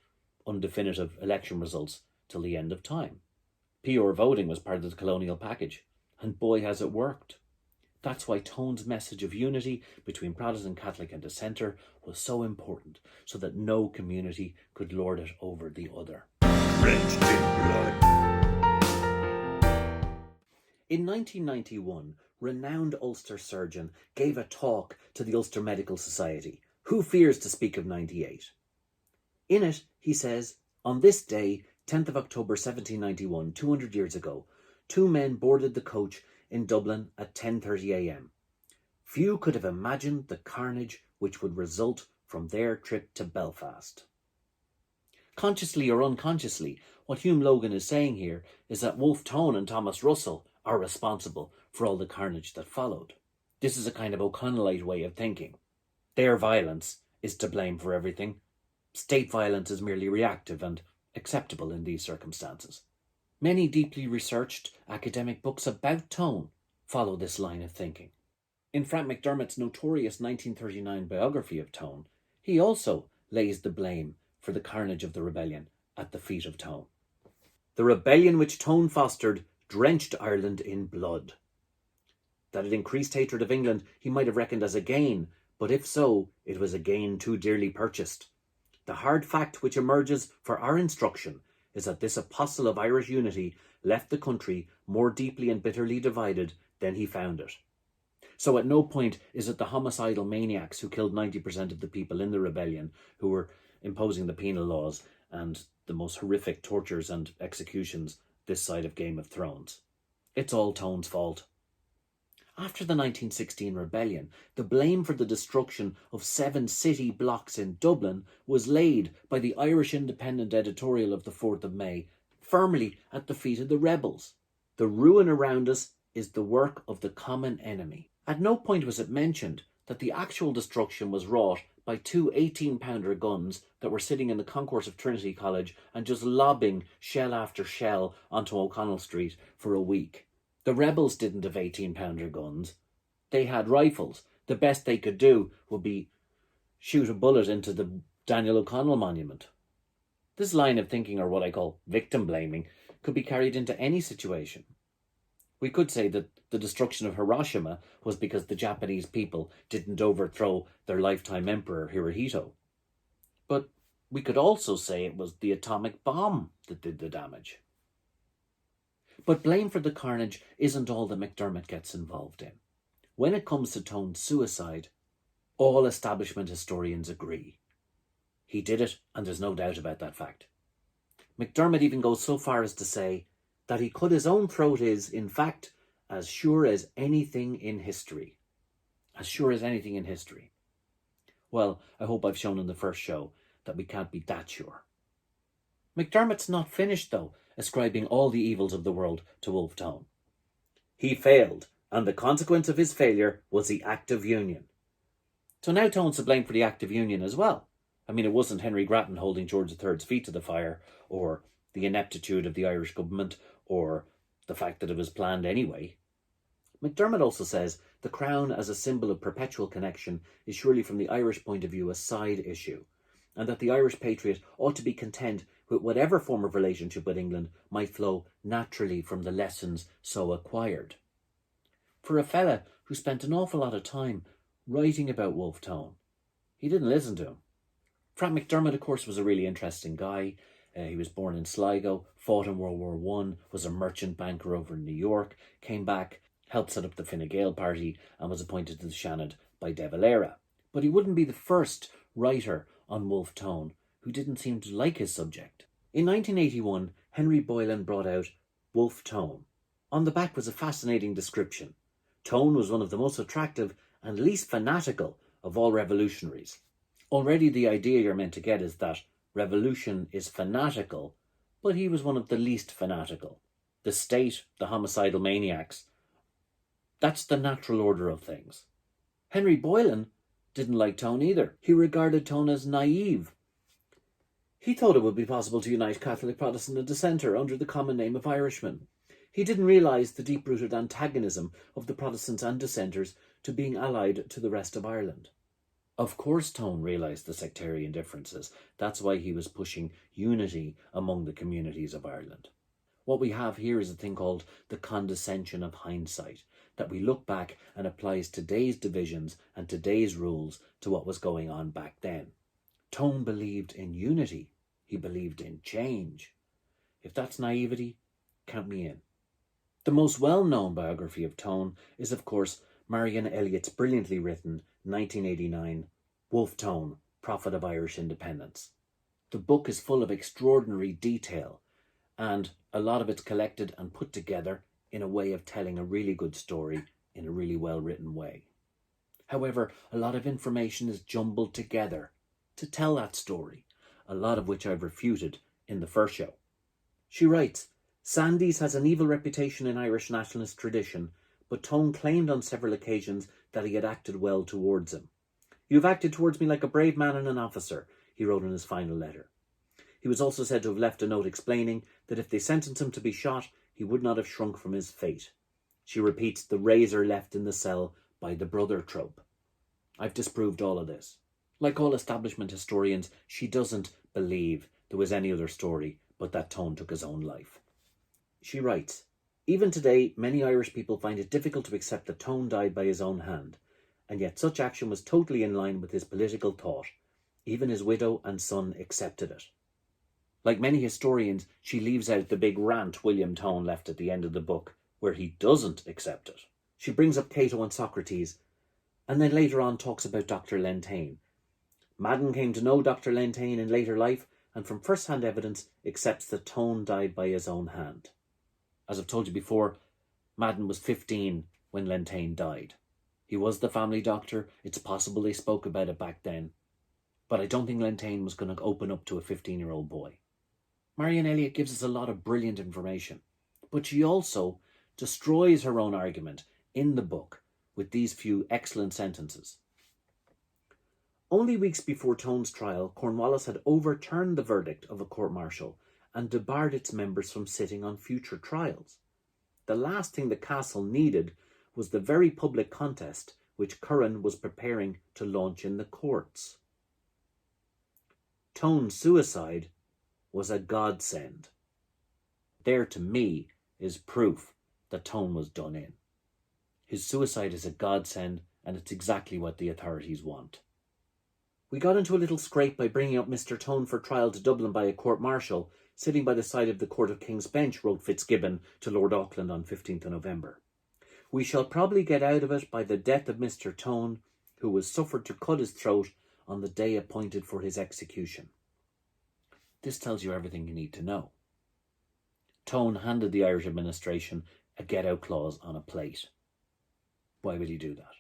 undefinitive election results till the end of time. PR voting was part of the colonial package, and boy has it worked. That's why Tone's message of unity between Protestant, Catholic and Dissenter was so important, so that no community could lord it over the other. Drenched in blood. In 1991, renowned Ulster surgeon gave a talk to the Ulster Medical Society. Who fears to speak of 98? In it, he says, on this day, 10th of October 1791, 200 years ago, two men boarded the coach in Dublin at 10:30 a.m. Few could have imagined the carnage which would result from their trip to Belfast. Consciously or unconsciously, what Hume Logan is saying here is that Wolfe Tone and Thomas Russell are responsible for all the carnage that followed. This is a kind of O'Connellite way of thinking. Their violence is to blame for everything. State violence is merely reactive and acceptable in these circumstances. Many deeply researched academic books about Tone follow this line of thinking. In Frank McDermott's notorious 1939 biography of Tone, he also lays the blame for the carnage of the rebellion at the feet of Tone. The rebellion which Tone fostered drenched Ireland in blood. That it increased hatred of England he might have reckoned as a gain, but if so, it was a gain too dearly purchased. The hard fact which emerges for our instruction is that this apostle of Irish unity left the country more deeply and bitterly divided than he found it. So at no point is it the homicidal maniacs who killed 90% of the people in the rebellion who were imposing the penal laws and the most horrific tortures and executions this side of Game of Thrones. It's all Tone's fault. After the 1916 rebellion, the blame for the destruction of 7 city blocks in Dublin was laid by the Irish Independent editorial of the 4th of May firmly at the feet of the rebels. The ruin around us is the work of the common enemy. At no point was it mentioned that the actual destruction was wrought by two 18-pounder guns that were sitting in the concourse of Trinity College and just lobbing shell after shell onto O'Connell Street for a week. The rebels didn't have 18-pounder guns. They had rifles. The best they could do would be shoot a bullet into the Daniel O'Connell monument. This line of thinking, or what I call victim blaming, could be carried into any situation. We could say that the destruction of Hiroshima was because the Japanese people didn't overthrow their lifetime emperor Hirohito. But we could also say it was the atomic bomb that did the damage. But blame for the carnage isn't all that McDermott gets involved in. When it comes to Tone's suicide, all establishment historians agree. He did it, and there's no doubt about that fact. McDermott even goes so far as to say that he cut his own throat is, in fact, as sure as anything in history. As sure as anything in history. Well, I hope I've shown in the first show that we can't be that sure. McDermott's not finished, though, ascribing all the evils of the world to Wolfe Tone. He failed, and the consequence of his failure was the Act of Union. So now Tone's to blame for the Act of Union as well. I mean, it wasn't Henry Grattan holding George III's feet to the fire, or the ineptitude of the Irish government, or the fact that it was planned anyway. McDermott also says the Crown as a symbol of perpetual connection is surely from the Irish point of view a side issue, and that the Irish patriot ought to be content with whatever form of relationship with England might flow naturally from the lessons so acquired. For a fella who spent an awful lot of time writing about Wolfe Tone, he didn't listen to him. Frank McDermott, of course, was a really interesting guy. He was born in Sligo, fought in World War I, was a merchant banker over in New York, came back, helped set up the Fine Gael party, and was appointed to the Seanad by De Valera. But he wouldn't be the first writer on Wolfe Tone who didn't seem to like his subject. In 1981, Henry Boylan brought out Wolfe Tone. On the back was a fascinating description. Tone was one of the most attractive and least fanatical of all revolutionaries. Already the idea you're meant to get is that revolution is fanatical, but he was one of the least fanatical. The state, the homicidal maniacs, that's the natural order of things. Henry Boylan didn't like Tone either. He regarded Tone as naive. He thought it would be possible to unite Catholic, Protestant and Dissenter under the common name of Irishmen. He didn't realise the deep-rooted antagonism of the Protestants and Dissenters to being allied to the rest of Ireland. Of course Tone realised the sectarian differences. That's why he was pushing unity among the communities of Ireland. What we have here is a thing called the condescension of hindsight, that we look back and applies today's divisions and today's rules to what was going on back then. Tone believed in unity. He believed in change. If that's naivety, count me in. The most well-known biography of Tone is, of course, Marion Elliott's brilliantly written 1989 Wolfe Tone, Prophet of Irish Independence. The book is full of extraordinary detail, and a lot of it's collected and put together in a way of telling a really good story in a really well-written way. However, a lot of information is jumbled together to tell that story, a lot of which I've refuted in the first show. She writes, Sandys has an evil reputation in Irish nationalist tradition, but Tone claimed on several occasions that he had acted well towards him. You have acted towards me like a brave man and an officer, he wrote in his final letter. He was also said to have left a note explaining that if they sentenced him to be shot, he would not have shrunk from his fate. She repeats the razor left in the cell by the brother trope. I've disproved all of this. Like all establishment historians, she doesn't believe there was any other story but that Tone took his own life. She writes, even today, many Irish people find it difficult to accept that Tone died by his own hand, and yet such action was totally in line with his political thought. Even his widow and son accepted it. Like many historians, she leaves out the big rant William Tone left at the end of the book, where he doesn't accept it. She brings up Cato and Socrates, and then later on talks about Dr. Lentaigne. Madden came to know Dr. Lentaigne in later life, and from first-hand evidence accepts that Tone died by his own hand. As I've told you before, Madden was 15 when Lentaigne died. He was the family doctor. It's possible they spoke about it back then. But I don't think Lentaigne was going to open up to a 15-year-old boy. Marion Elliott gives us a lot of brilliant information, but she also destroys her own argument in the book with these few excellent sentences. Only weeks before Tone's trial, Cornwallis had overturned the verdict of a court-martial and debarred its members from sitting on future trials. The last thing the castle needed was the very public contest which Curran was preparing to launch in the courts. Tone's suicide was a godsend. There, to me, is proof that Tone was done in. His suicide is a godsend, and it's exactly what the authorities want. We got into a little scrape by bringing up Mr. Tone for trial to Dublin by a court-martial, sitting by the side of the Court of King's Bench, wrote Fitzgibbon to Lord Auckland on 15th of November. We shall probably get out of it by the death of Mr. Tone, who was suffered to cut his throat on the day appointed for his execution. This tells you everything you need to know. Tone handed the Irish administration a get-out clause on a plate. Why would he do that?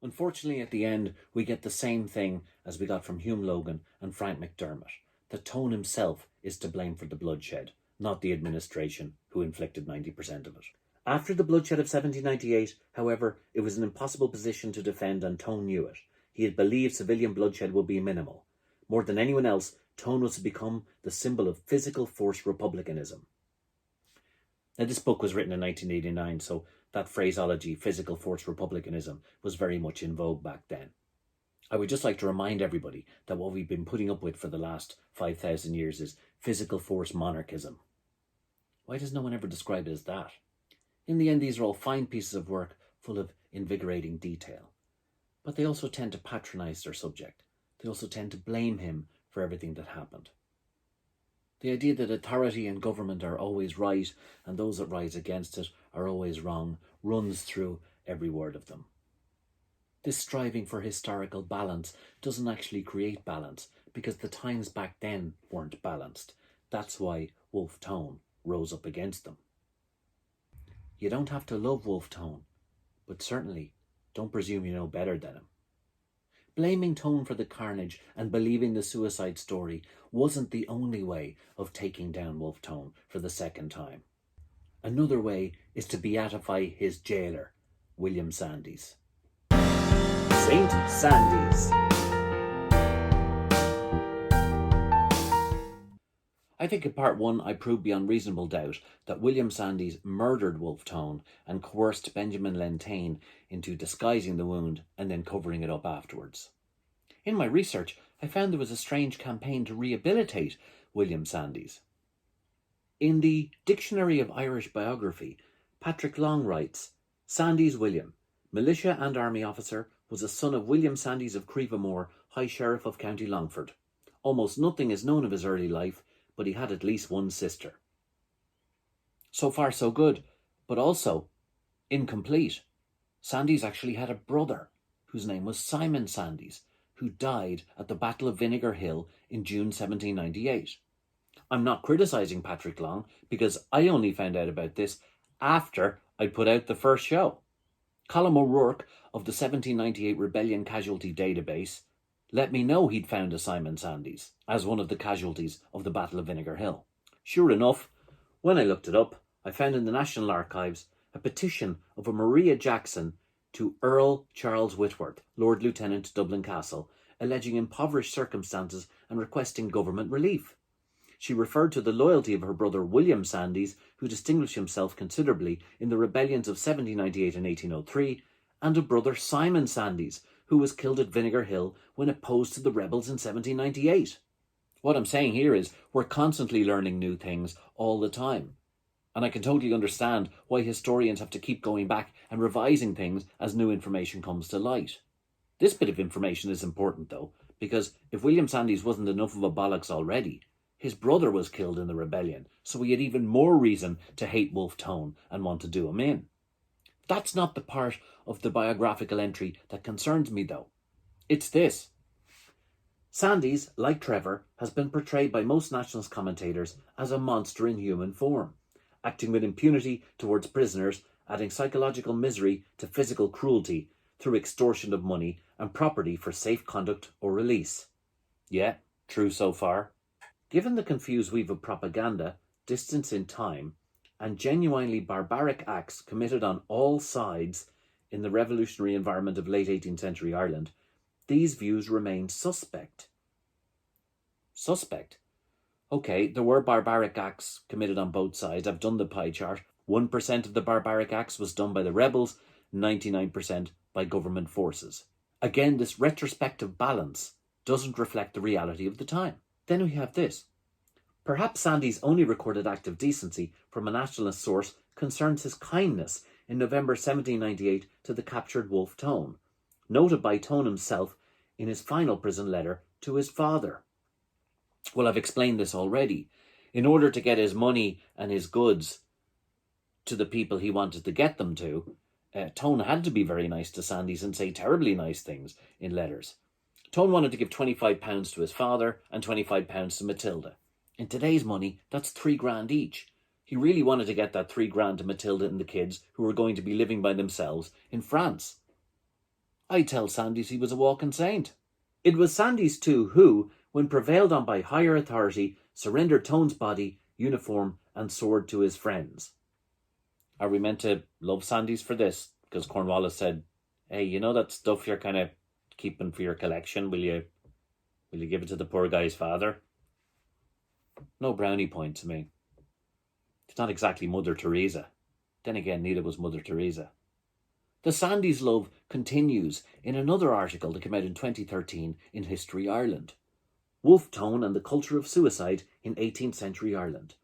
Unfortunately, at the end, we get the same thing as we got from Hume Logan and Frank McDermott, that Tone himself is to blame for the bloodshed, not the administration, who inflicted 90% of it. After the bloodshed of 1798, however, it was an impossible position to defend, and Tone knew it. He had believed civilian bloodshed would be minimal. More than anyone else, Tone was to become the symbol of physical force republicanism. Now, this book was written in 1989, so that phraseology, physical force republicanism, was very much in vogue back then. I would just like to remind everybody that what we've been putting up with for the last 5,000 years is physical force monarchism. Why does no one ever describe it as that? In the end, these are all fine pieces of work full of invigorating detail. But they also tend to patronise their subject. They also tend to blame him for everything that happened. The idea that authority and government are always right and those that rise against it are always wrong runs through every word of them. This striving for historical balance doesn't actually create balance, because the times back then weren't balanced. That's why Wolfe Tone rose up against them. You don't have to love Wolfe Tone, but certainly don't presume you know better than him. Blaming Tone for the carnage and believing the suicide story wasn't the only way of taking down Wolfe Tone for the second time. Another way is to beatify his jailer, William Sandys. Saint Sandys. I think in part one I proved beyond reasonable doubt that William Sandys murdered Wolfe Tone and coerced Benjamin Lentaigne into disguising the wound and then covering it up afterwards. In my research, I found there was a strange campaign to rehabilitate William Sandys. In the Dictionary of Irish Biography, Patrick Long writes, Sandys William, militia and army officer, was a son of William Sandys of Creevamore, High Sheriff of County Longford. Almost nothing is known of his early life, but he had at least one sister. So far so good, but also incomplete. Sandys actually had a brother, whose name was Simon Sandys, who died at the Battle of Vinegar Hill in June 1798. I'm not criticising Patrick Long, because I only found out about this after I'd put out the first show. Colm O'Rourke of the 1798 Rebellion Casualty Database let me know he'd found a Simon Sandys as one of the casualties of the Battle of Vinegar Hill. Sure enough, when I looked it up, I found in the National Archives a petition of a Maria Jackson to Earl Charles Whitworth, Lord Lieutenant, Dublin Castle, alleging impoverished circumstances and requesting government relief. She referred to the loyalty of her brother William Sandys, who distinguished himself considerably in the rebellions of 1798 and 1803, and a brother Simon Sandys, who was killed at Vinegar Hill when opposed to the rebels in 1798. What I'm saying here is we're constantly learning new things all the time. And I can totally understand why historians have to keep going back and revising things as new information comes to light. This bit of information is important though, because if William Sandys wasn't enough of a bollocks already, his brother was killed in the rebellion, so he had even more reason to hate Wolfe Tone and want to do him in. That's not the part of the biographical entry that concerns me though. It's this. Sandys, like Trevor, has been portrayed by most nationalist commentators as a monster in human form, acting with impunity towards prisoners, adding psychological misery to physical cruelty through extortion of money and property for safe conduct or release. Yeah, true so far. Given the confused weave of propaganda, distance in time, and genuinely barbaric acts committed on all sides in the revolutionary environment of late 18th century Ireland, these views remain suspect. Suspect? Okay, there were barbaric acts committed on both sides. I've done the pie chart. 1% of the barbaric acts was done by the rebels, 99% by government forces. Again, this retrospective balance doesn't reflect the reality of the time. Then we have this. Perhaps Sandy's only recorded act of decency from a nationalist source concerns his kindness in November 1798 to the captured Wolfe Tone, noted by Tone himself in his final prison letter to his father. Well, I've explained this already. In order to get his money and his goods to the people he wanted to get them to, Tone had to be very nice to Sandys and say terribly nice things in letters. Tone wanted to give £25 to his father and £25 to Matilda. In today's money, that's £3,000 each. He really wanted to get that £3,000 to Matilda and the kids who were going to be living by themselves in France. I tell Sandys he was a walking saint. It was Sandys too who, when prevailed on by higher authority, surrendered Tone's body, uniform and sword to his friends. Are we meant to love Sandys for this? Because Cornwallis said, hey, you know that stuff you're kind of keeping for your collection? Will you give it to the poor guy's father? No brownie point to me. It's not exactly Mother Teresa. Then again, neither was Mother Teresa. The Sandys love continues in another article that came out in 2013 in History Ireland. Wolfe Tone and the Culture of Suicide in 18th Century Ireland.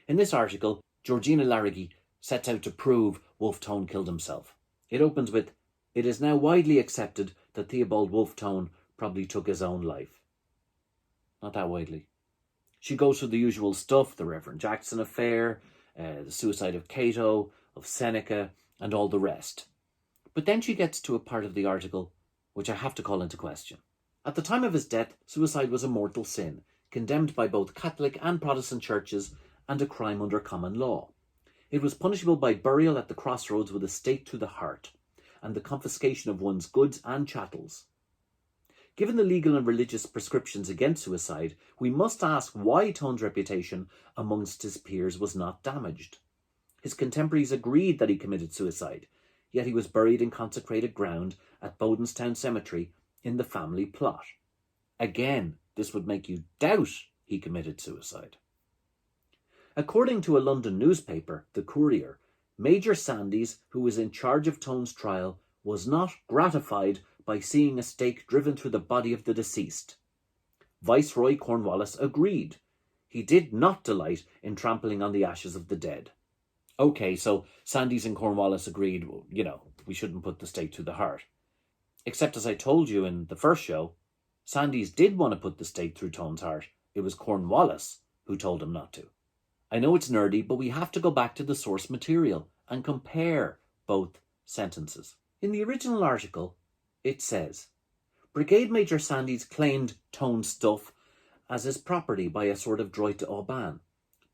In this article, Georgina Larragee sets out to prove Wolfe Tone killed himself. It opens with, "It is now widely accepted that Theobald Wolfe Tone probably took his own life." Not that widely. She goes through the usual stuff, the Reverend Jackson affair, the suicide of Cato, of Seneca, and all the rest. But then she gets to a part of the article which I have to call into question. At the time of his death, suicide was a mortal sin, condemned by both Catholic and Protestant churches, and a crime under common law. It was punishable by burial at the crossroads with a stake to the heart, and the confiscation of one's goods and chattels. Given the legal and religious prescriptions against suicide, we must ask why Tone's reputation amongst his peers was not damaged. His contemporaries agreed that he committed suicide, yet he was buried in consecrated ground at Bodenstown Cemetery in the family plot. Again, this would make you doubt he committed suicide. According to a London newspaper, The Courier, Major Sandys, who was in charge of Tone's trial, was not gratified by seeing a stake driven through the body of the deceased. Viceroy Cornwallis agreed. He did not delight in trampling on the ashes of the dead. Okay, so Sandys and Cornwallis agreed, well, we shouldn't put the stake through the heart. Except, as I told you in the first show, Sandys did want to put the stake through Tone's heart. It was Cornwallis who told him not to. I know it's nerdy, but we have to go back to the source material and compare both sentences. In the original article, it says, Brigade Major Sandys claimed Tone's stuff as his property by a sort of droit d'aubaine,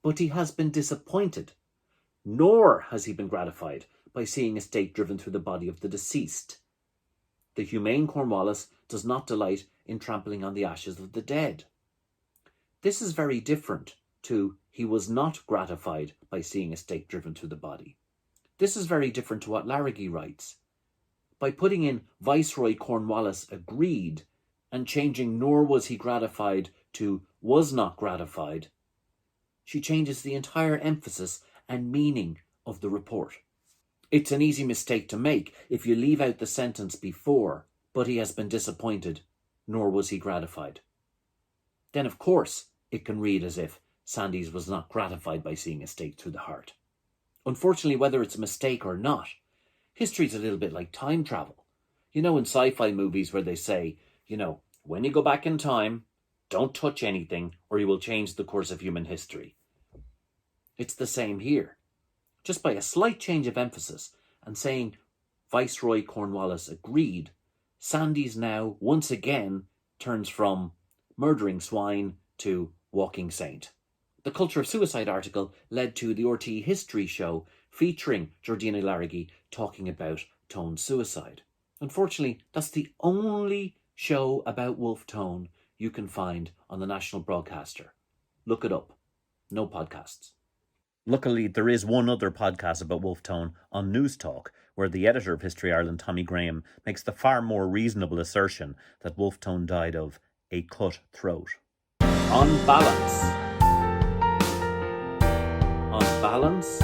but he has been disappointed, nor has he been gratified by seeing a stake driven through the body of the deceased. The humane Cornwallis does not delight in trampling on the ashes of the dead. This is very different to he was not gratified by seeing a stake driven through the body. This is very different to what Larragee writes. By putting in Viceroy Cornwallis agreed and changing nor was he gratified to was not gratified, she changes the entire emphasis and meaning of the report. It's an easy mistake to make if you leave out the sentence before, but he has been disappointed, nor was he gratified. Then, of course, it can read as if Sandys was not gratified by seeing a stake through the heart. Unfortunately, whether it's a mistake or not, history's a little bit like time travel. In sci-fi movies where they say, when you go back in time, don't touch anything or you will change the course of human history. It's the same here. Just by a slight change of emphasis and saying Viceroy Cornwallis agreed, Sandys now once again turns from murdering swine to walking saint. The Culture of Suicide article led to the RT History show featuring Georgina Larragee talking about Tone's suicide. Unfortunately, that's the only show about Wolfe Tone you can find on the national broadcaster. Look it up. No podcasts. Luckily, there is one other podcast about Wolfe Tone on News Talk, where the editor of History Ireland, Tommy Graham, makes the far more reasonable assertion that Wolfe Tone died of a cut throat. On balance. On balance.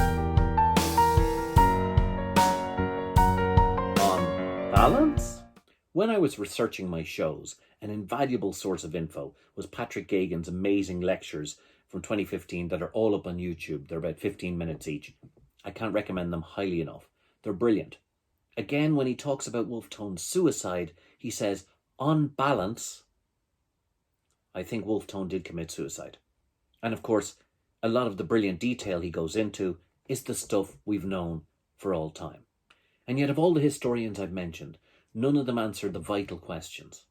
On balance? When I was researching my shows, an invaluable source of info was Patrick Gagan's amazing lectures from 2015 that are all up on YouTube. They're about 15 minutes each. I can't recommend them highly enough. They're brilliant. Again, when he talks about Wolfe Tone's suicide, he says, on balance, I think Wolfe Tone did commit suicide. And of course, a lot of the brilliant detail he goes into is the stuff we've known for all time. And yet of all the historians I've mentioned, none of them answered the vital questions.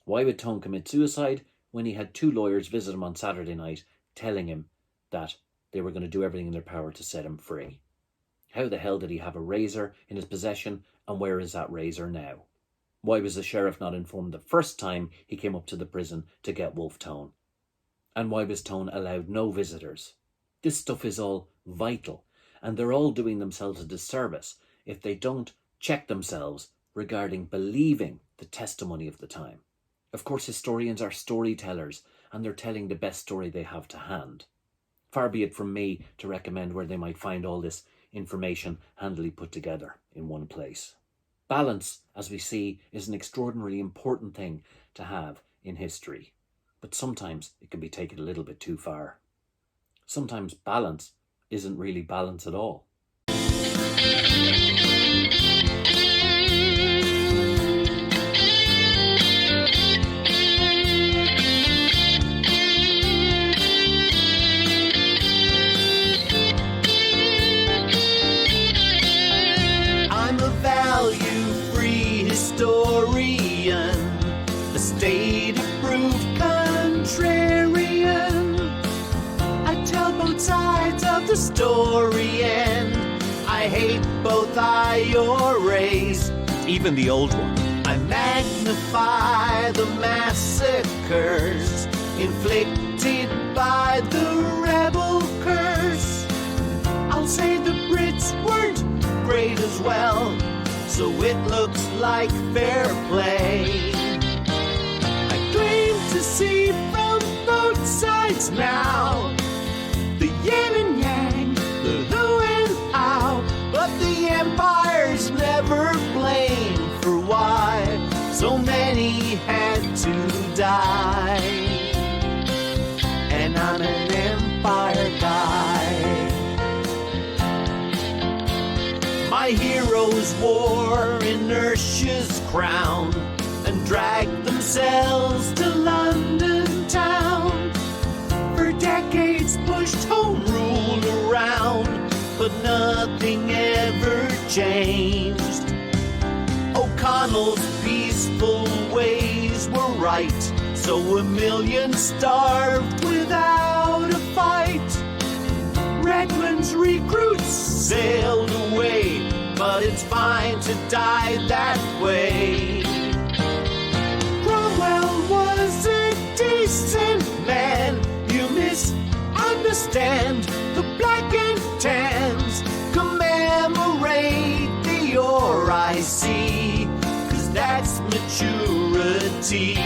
Why would Tone commit suicide when he had two lawyers visit him on Saturday night telling him that they were going to do everything in their power to set him free? How the hell did he have a razor in his possession, and where is that razor now? Why was the sheriff not informed the first time he came up to the prison to get Wolfe Tone? And why was Tone allowed no visitors? This stuff is all vital, and they're all doing themselves a disservice if they don't check themselves regarding believing the testimony of the time. Of course, historians are storytellers, and they're telling the best story they have to hand. Far be it from me to recommend where they might find all this information handily put together in one place. Balance, as we see, is an extraordinarily important thing to have in history, but sometimes it can be taken a little bit too far. Sometimes balance isn't really balance at all. Historian, a state-approved contrarian. I tell both sides of the story, and I hate both IRAs, even the old one. I magnify the massacres inflicted by the rebel curse. I'll say the Brits weren't great as well, so it looks like fair play. I claim to see from both sides now, the yin and yang, the who and how, but the empires never blame for why so many had to die. And I'm an empire guy. My heroes wore inertia's crown and dragged themselves to London town. For decades pushed home rule around, but nothing ever changed. O'Connell's peaceful ways were right, so a million starved without a fight. Redmond's recruits sailed away, but it's fine to die that way. Cromwell was a decent man. You misunderstand. The black and tans commemorate the RIC, 'cause that's maturity.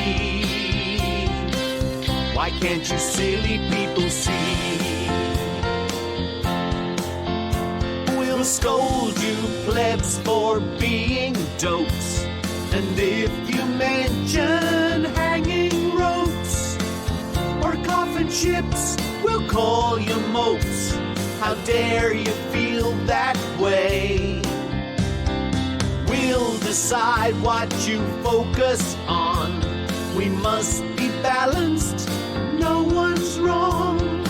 Why can't you silly people see? Scold you plebs for being dopes, and if you mention hanging ropes or coffin ships, we'll call you mopes. How dare you feel that way? We'll decide what you focus on. We must be balanced. No one's wrong,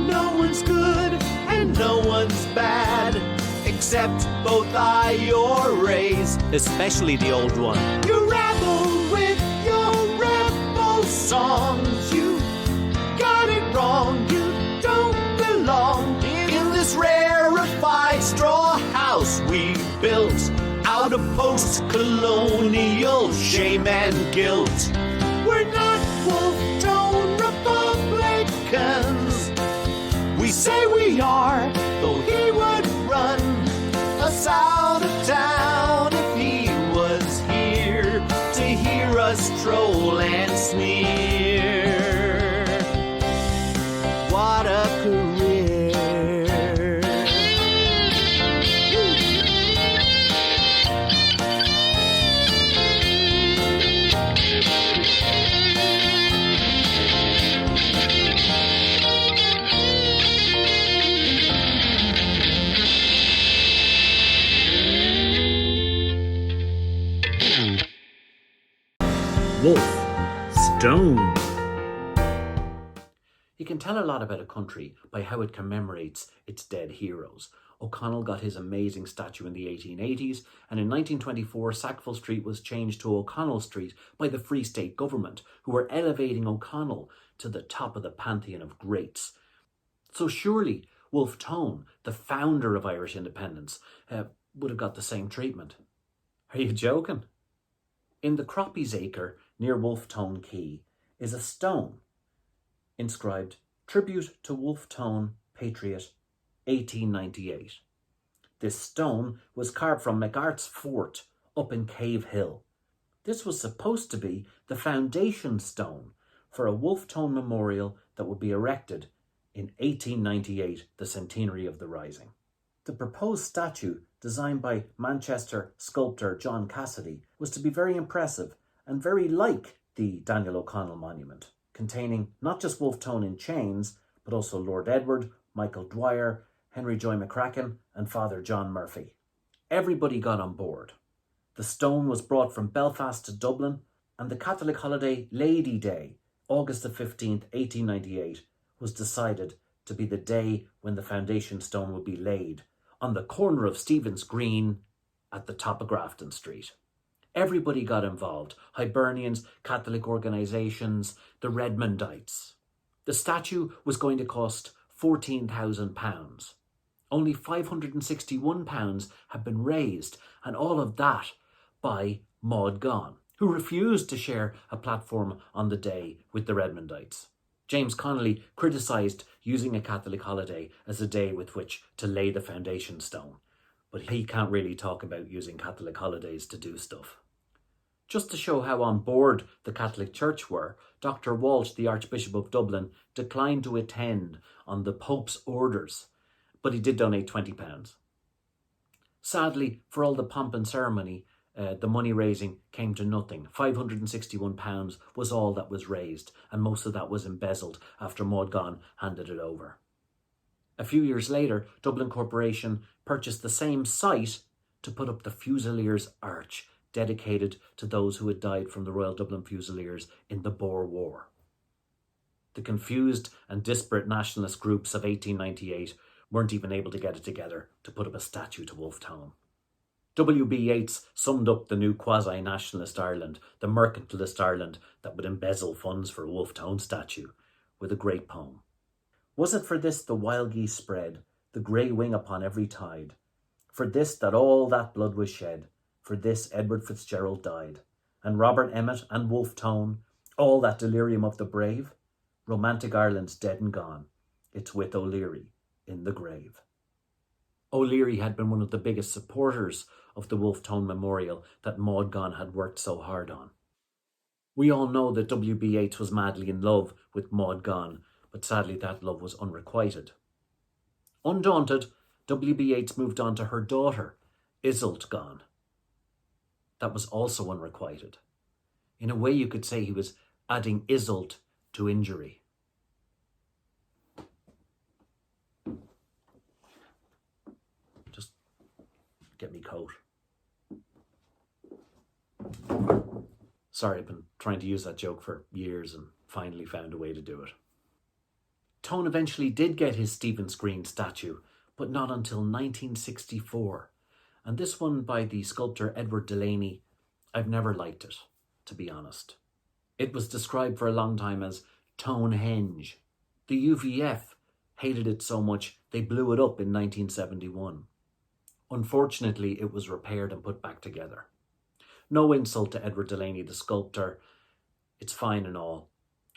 no one's good, and no one's bad, except both IRAs, especially the old one. You rabble with your rebel songs. You got it wrong. You don't belong in this rarefied straw house we built out of post-colonial shame and guilt. We're not Wolfe Tone Republicans. We say we are, though he would run us out of town if he was here to hear us troll and sneer. What a career. Wolfe, Stone. You can tell a lot about a country by how it commemorates its dead heroes. O'Connell got his amazing statue in the 1880s, and in 1924 Sackville Street was changed to O'Connell Street by the Free State government, who were elevating O'Connell to the top of the pantheon of greats. So surely Wolfe Tone, the founder of Irish independence, would have got the same treatment. Are you joking? In the Croppies Acre near Wolfe Tone Quay is a stone inscribed Tribute to Wolfe Tone, Patriot, 1898. This stone was carved from McArt's Fort up in Cave Hill. This was supposed to be the foundation stone for a Wolfe Tone memorial that would be erected in 1898, the centenary of the Rising. The proposed statue, designed by Manchester sculptor John Cassidy, was to be very impressive and very like the Daniel O'Connell monument, containing not just Wolfe Tone in chains, but also Lord Edward, Michael Dwyer, Henry Joy McCracken, and Father John Murphy. Everybody got on board. The stone was brought from Belfast to Dublin, and the Catholic holiday Lady Day, August the 15th, 1898, was decided to be the day when the foundation stone would be laid on the corner of Stephen's Green at the top of Grafton Street. Everybody got involved: Hibernians, Catholic organisations, the Redmondites. The statue was going to cost £14,000. Only £561 had been raised, and all of that by Maud Gonne, who refused to share a platform on the day with the Redmondites. James Connolly criticised using a Catholic holiday as a day with which to lay the foundation stone, but he can't really talk about using Catholic holidays to do stuff. Just to show how on board the Catholic Church were, Dr. Walsh, the Archbishop of Dublin, declined to attend on the Pope's orders, but he did donate £20. Sadly, for all the pomp and ceremony, the money raising came to nothing. £561 was all that was raised, and most of that was embezzled after Maud Gonne handed it over. A few years later, Dublin Corporation purchased the same site to put up the Fusiliers' Arch, dedicated to those who had died from the Royal Dublin Fusiliers in the Boer War. The confused and disparate nationalist groups of 1898 weren't even able to get it together to put up a statue to Wolfe Tone. W.B. Yeats summed up the new quasi-nationalist Ireland, the mercantilist Ireland that would embezzle funds for a Wolfe Tone statue, with a great poem. Was it for this the wild geese spread, the grey wing upon every tide? For this that all that blood was shed, for this Edward Fitzgerald died, and Robert Emmet and Wolfe Tone, all that delirium of the brave? Romantic Ireland's dead and gone, it's with O'Leary in the grave. O'Leary had been one of the biggest supporters of the Wolfe Tone Memorial that Maud Gonne had worked so hard on. We all know that W.B. Yeats was madly in love with Maud Gonne, but sadly that love was unrequited. Undaunted, W.B. Yeats moved on to her daughter, Iseult Gonne. That was also unrequited. In a way, you could say he was adding Iseult to injury. Just get me coat. Sorry, I've been trying to use that joke for years and finally found a way to do it. Tone eventually did get his Stephen's Green statue, but not until 1964. And this one by the sculptor Edward Delaney, I've never liked it, to be honest. It was described for a long time as Tonehenge. The UVF hated it so much they blew it up in 1971. Unfortunately, it was repaired and put back together. No insult to Edward Delaney, the sculptor. It's fine and all.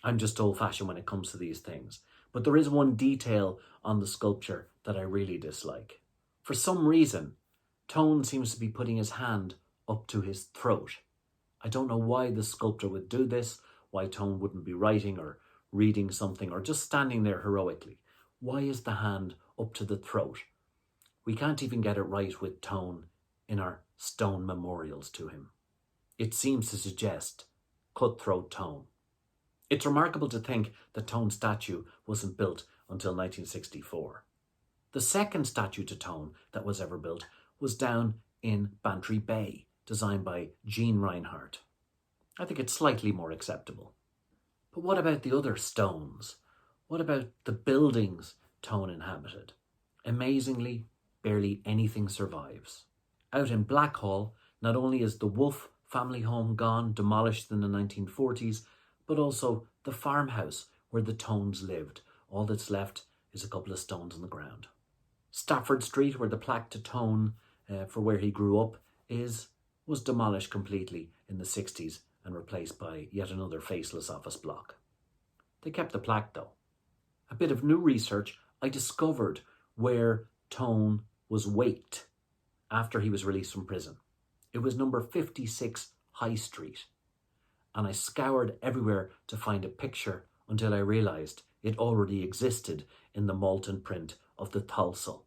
I'm just old-fashioned when it comes to these things. But there is one detail on the sculpture that I really dislike. For some reason, Tone seems to be putting his hand up to his throat. I don't know why the sculptor would do this, why Tone wouldn't be writing or reading something or just standing there heroically. Why is the hand up to the throat? We can't even get it right with Tone in our stone memorials to him. It seems to suggest cutthroat Tone. It's remarkable to think that Tone's statue wasn't built until 1964. The second statue to Tone that was ever built was down in Bantry Bay, designed by Jean Reinhardt. I think it's slightly more acceptable. But what about the other stones? What about the buildings Tone inhabited? Amazingly, barely anything survives. Out in Blackhall, not only is the Wolfe family home gone, demolished in the 1940s, but also the farmhouse where the Tones lived. All that's left is a couple of stones on the ground. Stafford Street, where the plaque to Tone for where he grew up was demolished completely in the 60s and replaced by yet another faceless office block. They kept the plaque though. A bit of new research, I discovered where Tone was waked after he was released from prison. It was number 56 High Street. And I scoured everywhere to find a picture until I realised it already existed in the Malton print of the Tholsel.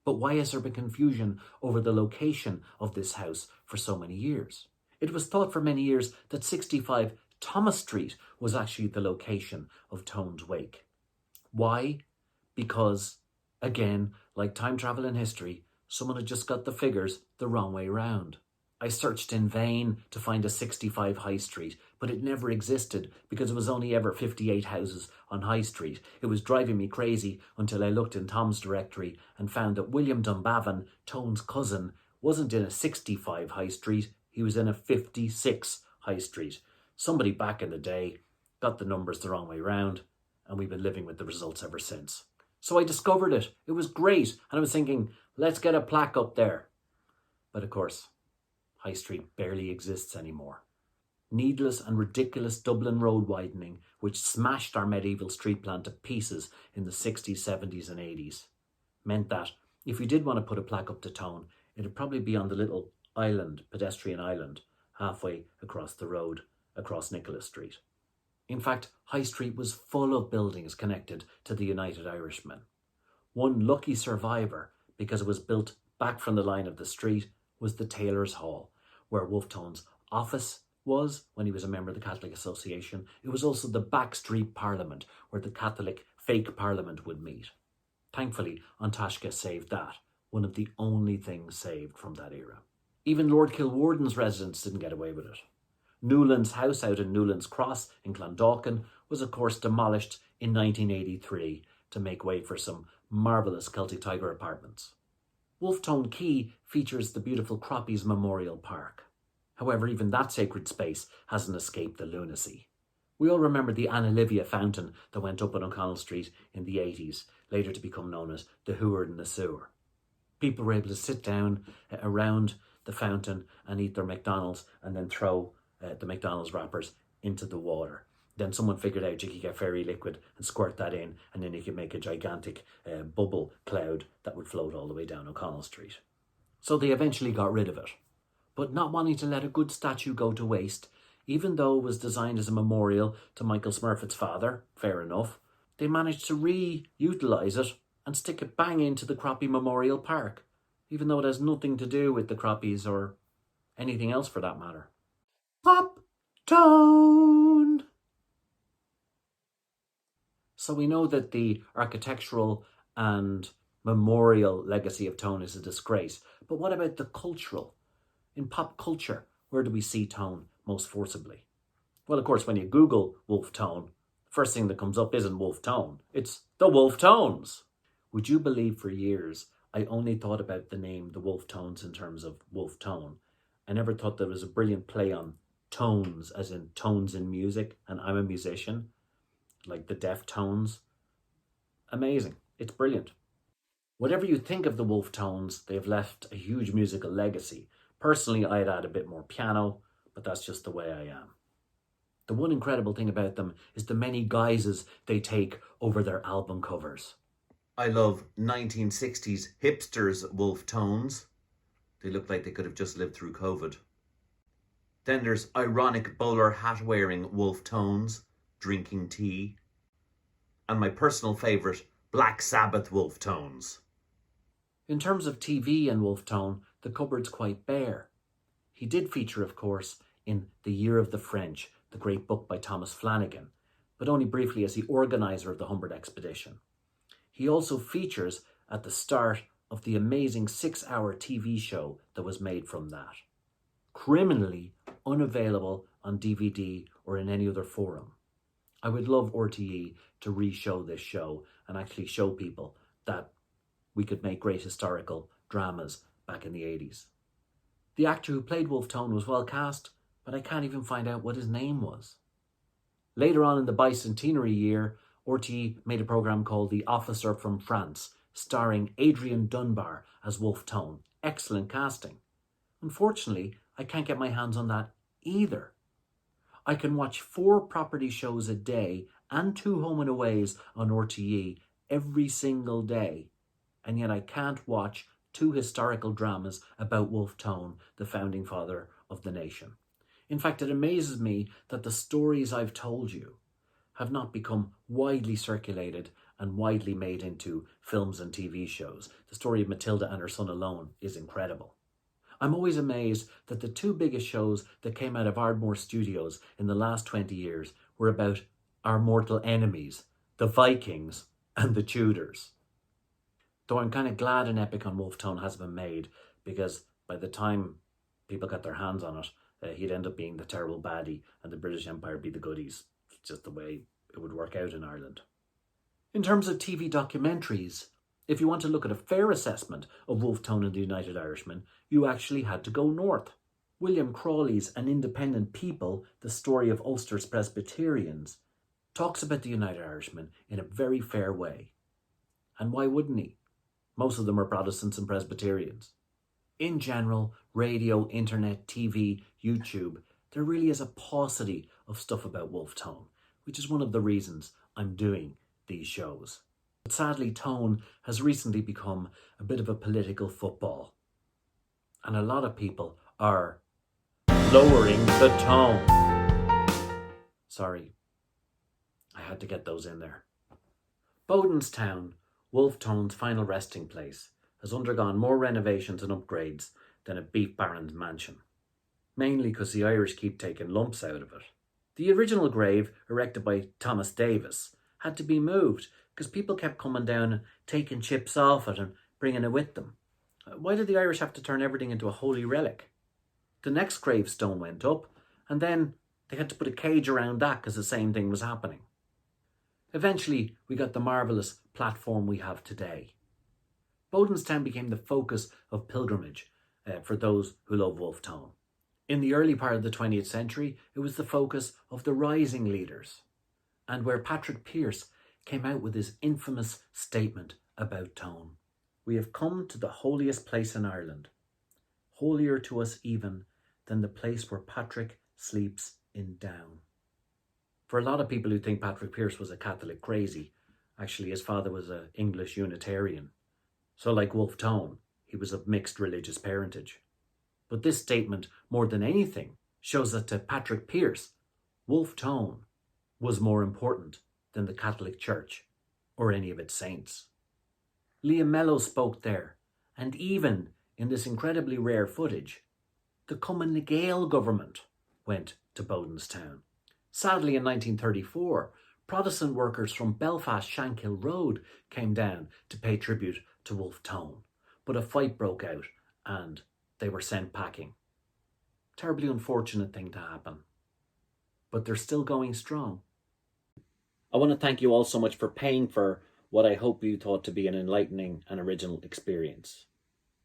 But why has there been confusion over the location of this house for so many years? It was thought for many years that 65 Thomas Street was actually the location of Tone's wake. Why? Because, again, like time travel in history, someone had just got the figures the wrong way round. I searched in vain to find a 65 High Street, but it never existed because it was only ever 58 houses on High Street. It was driving me crazy until I looked in Tom's directory and found that William Dunbavin, Tone's cousin, wasn't in a 65 High Street, he was in a 56 High Street. Somebody back in the day got the numbers the wrong way round, and we've been living with the results ever since. So I discovered it. It was great, and I was thinking, let's get a plaque up there. But of course, High Street barely exists anymore. Needless and ridiculous Dublin road widening, which smashed our medieval street plan to pieces in the 60s, 70s and 80s, meant that if you did want to put a plaque up to Tone, it'd probably be on the little island, pedestrian island, halfway across the road, across Nicholas Street. In fact, High Street was full of buildings connected to the United Irishmen. One lucky survivor, because it was built back from the line of the street, was the Taylor's Hall, where Wolfe Tone's office was when he was a member of the Catholic Association. It was also the back street parliament where the Catholic fake parliament would meet. Thankfully, An Taisce saved that, one of the only things saved from that era. Even Lord Kilwarden's residence didn't get away with it. Newland's house out in Newland's Cross in Clondalkin was of course demolished in 1983 to make way for some marvellous Celtic Tiger apartments. Wolfe Tone Quay features the beautiful Croppies Memorial Park. However, even that sacred space hasn't escaped the lunacy. We all remember the Anna Livia fountain that went up on O'Connell Street in the 80s, later to become known as the Hooard in the Sewer. People were able to sit down around the fountain and eat their McDonald's and then throw the McDonald's wrappers into the water. Then someone figured out you could get fairy liquid and squirt that in, and then you could make a gigantic bubble cloud that would float all the way down O'Connell Street. So they eventually got rid of it. But not wanting to let a good statue go to waste, even though it was designed as a memorial to Michael Smurfett's father, fair enough, they managed to re-utilise it and stick it bang into the Croppy Memorial Park, even though it has nothing to do with the Croppies or anything else for that matter. Pop Tone! So we know that the architectural and memorial legacy of Tone is a disgrace, but what about the cultural? In pop culture, where do we see Tone most forcibly? Well, of course, when you Google Wolfe Tone, the first thing that comes up isn't Wolfe Tone, it's the Wolfe Tones. Would you believe for years I only thought about the name the Wolfe Tones in terms of Wolfe Tone? I never thought there was a brilliant play on tones, as in tones in music, and I'm a musician, like the Deftones. Amazing. It's brilliant. Whatever you think of the Wolfe Tones, they've left a huge musical legacy. Personally, I'd add a bit more piano, but that's just the way I am. The one incredible thing about them is the many guises they take over their album covers. I love 1960s hipsters Wolfe tones. They look like they could have just lived through COVID. Then there's ironic bowler hat wearing Wolfe tones, drinking tea. And my personal favourite, Black Sabbath Wolfe tones. In terms of TV and Wolfe tone, the cupboard's quite bare. He did feature, of course, in The Year of the French, the great book by Thomas Flanagan, but only briefly as the organiser of the Humbert expedition. He also features at the start of the amazing 6-hour TV show that was made from that. Criminally unavailable on DVD or in any other forum. I would love RTE to re-show this show and actually show people that we could make great historical dramas back in the 80s. The actor who played Wolfe Tone was well cast, but I can't even find out what his name was. Later on in the bicentenary year, RTE made a programme called The Officer from France, starring Adrian Dunbar as Wolfe Tone. Excellent casting. Unfortunately, I can't get my hands on that either. I can watch 4 property shows a day and 2 home and aways on RTE every single day, and yet I can't watch 2 historical dramas about Wolfe Tone, the founding father of the nation. In fact, it amazes me that the stories I've told you have not become widely circulated and widely made into films and TV shows. The story of Matilda and her son alone is incredible. I'm always amazed that the 2 biggest shows that came out of Ardmore Studios in the last 20 years were about our mortal enemies, the Vikings and the Tudors. Though I'm kind of glad an epic on Wolfe Tone hasn't been made, because by the time people got their hands on it, he'd end up being the terrible baddie and the British Empire be the goodies. It's just the way it would work out in Ireland. In terms of TV documentaries, if you want to look at a fair assessment of Wolfe Tone and the United Irishmen, you actually had to go north. William Crawley's An Independent People, the Story of Ulster's Presbyterians, talks about the United Irishmen in a very fair way. And why wouldn't he? Most of them are Protestants and Presbyterians. In general, radio, internet, TV, YouTube, there really is a paucity of stuff about Wolfe Tone, which is one of the reasons I'm doing these shows. But sadly, Tone has recently become a bit of a political football. And a lot of people are lowering the tone. Sorry, I had to get those in there. Bodenstown, Wolfe Tone's final resting place, has undergone more renovations and upgrades than a beef baron's mansion. Mainly because the Irish keep taking lumps out of it. The original grave, erected by Thomas Davis, had to be moved because people kept coming down and taking chips off it and bringing it with them. Why did the Irish have to turn everything into a holy relic? The next gravestone went up, and then they had to put a cage around that because the same thing was happening. Eventually, we got the marvellous platform we have today. Bodenstown became the focus of pilgrimage for those who love Wolfe Tone. In the early part of the 20th century, it was the focus of the rising leaders, and where Patrick Pearse came out with his infamous statement about Tone. We have come to the holiest place in Ireland, holier to us even than the place where Patrick sleeps in Down. For a lot of people who think Patrick Pearse was a Catholic crazy, actually his father was an English Unitarian. So like Wolfe Tone, he was of mixed religious parentage. But this statement, more than anything, shows that to Patrick Pearse, Wolfe Tone was more important than the Catholic Church or any of its saints. Liam Mello spoke there, and even in this incredibly rare footage, the Cumann na Gael government went to Bodenstown. Sadly, in 1934, Protestant workers from Belfast Shankill Road came down to pay tribute to Wolfe Tone, but a fight broke out and they were sent packing. Terribly unfortunate thing to happen, but they're still going strong. I want to thank you all so much for paying for what I hope you thought to be an enlightening and original experience.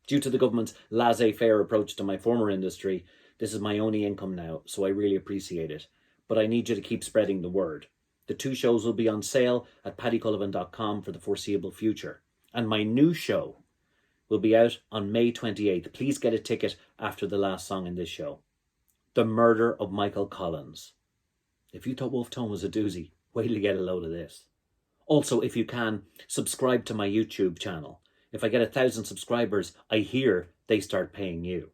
Due to the government's laissez-faire approach to my former industry, this is my only income now, so I really appreciate it. But I need you to keep spreading the word. The 2 shows will be on sale at paddycullivan.com for the foreseeable future. And my new show will be out on May 28th. Please get a ticket after the last song in this show. The Murder of Michael Collins. If you thought Wolfe Tone was a doozy, wait till you get a load of this. Also, if you can, subscribe to my YouTube channel. If I get 1,000 subscribers, I hear they start paying you.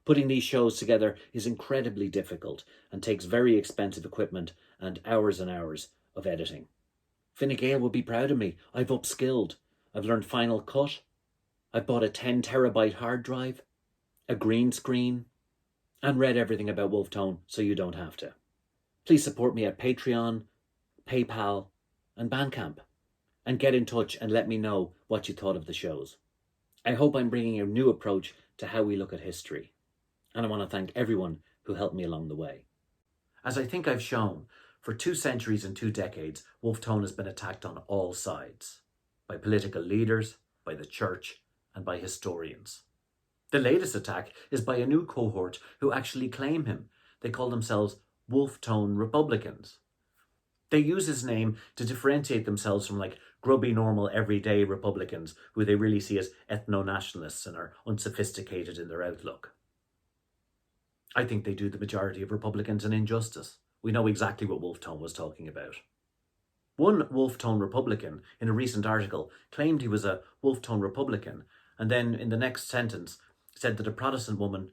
Putting these shows together is incredibly difficult and takes very expensive equipment and hours of editing. Fine Gael would be proud of me. I've upskilled. I've learned Final Cut. I've bought a 10 terabyte hard drive, a green screen, and read everything about Wolfe Tone so you don't have to. Please support me at Patreon, PayPal, and Bandcamp, and get in touch and let me know what you thought of the shows. I hope I'm bringing a new approach to how we look at history, and I want to thank everyone who helped me along the way. As I think I've shown, for 2 centuries and 2 decades, Wolfe Tone has been attacked on all sides, by political leaders, by the church, and by historians. The latest attack is by a new cohort who actually claim him. They call themselves Wolfe Tone Republicans. They use his name to differentiate themselves from grubby, normal, everyday Republicans who they really see as ethno-nationalists and are unsophisticated in their outlook. I think they do the majority of Republicans an injustice. We know exactly what Wolfe Tone was talking about. One Wolfe Tone Republican, in a recent article, claimed he was a Wolfe Tone Republican, and then in the next sentence said that a Protestant woman,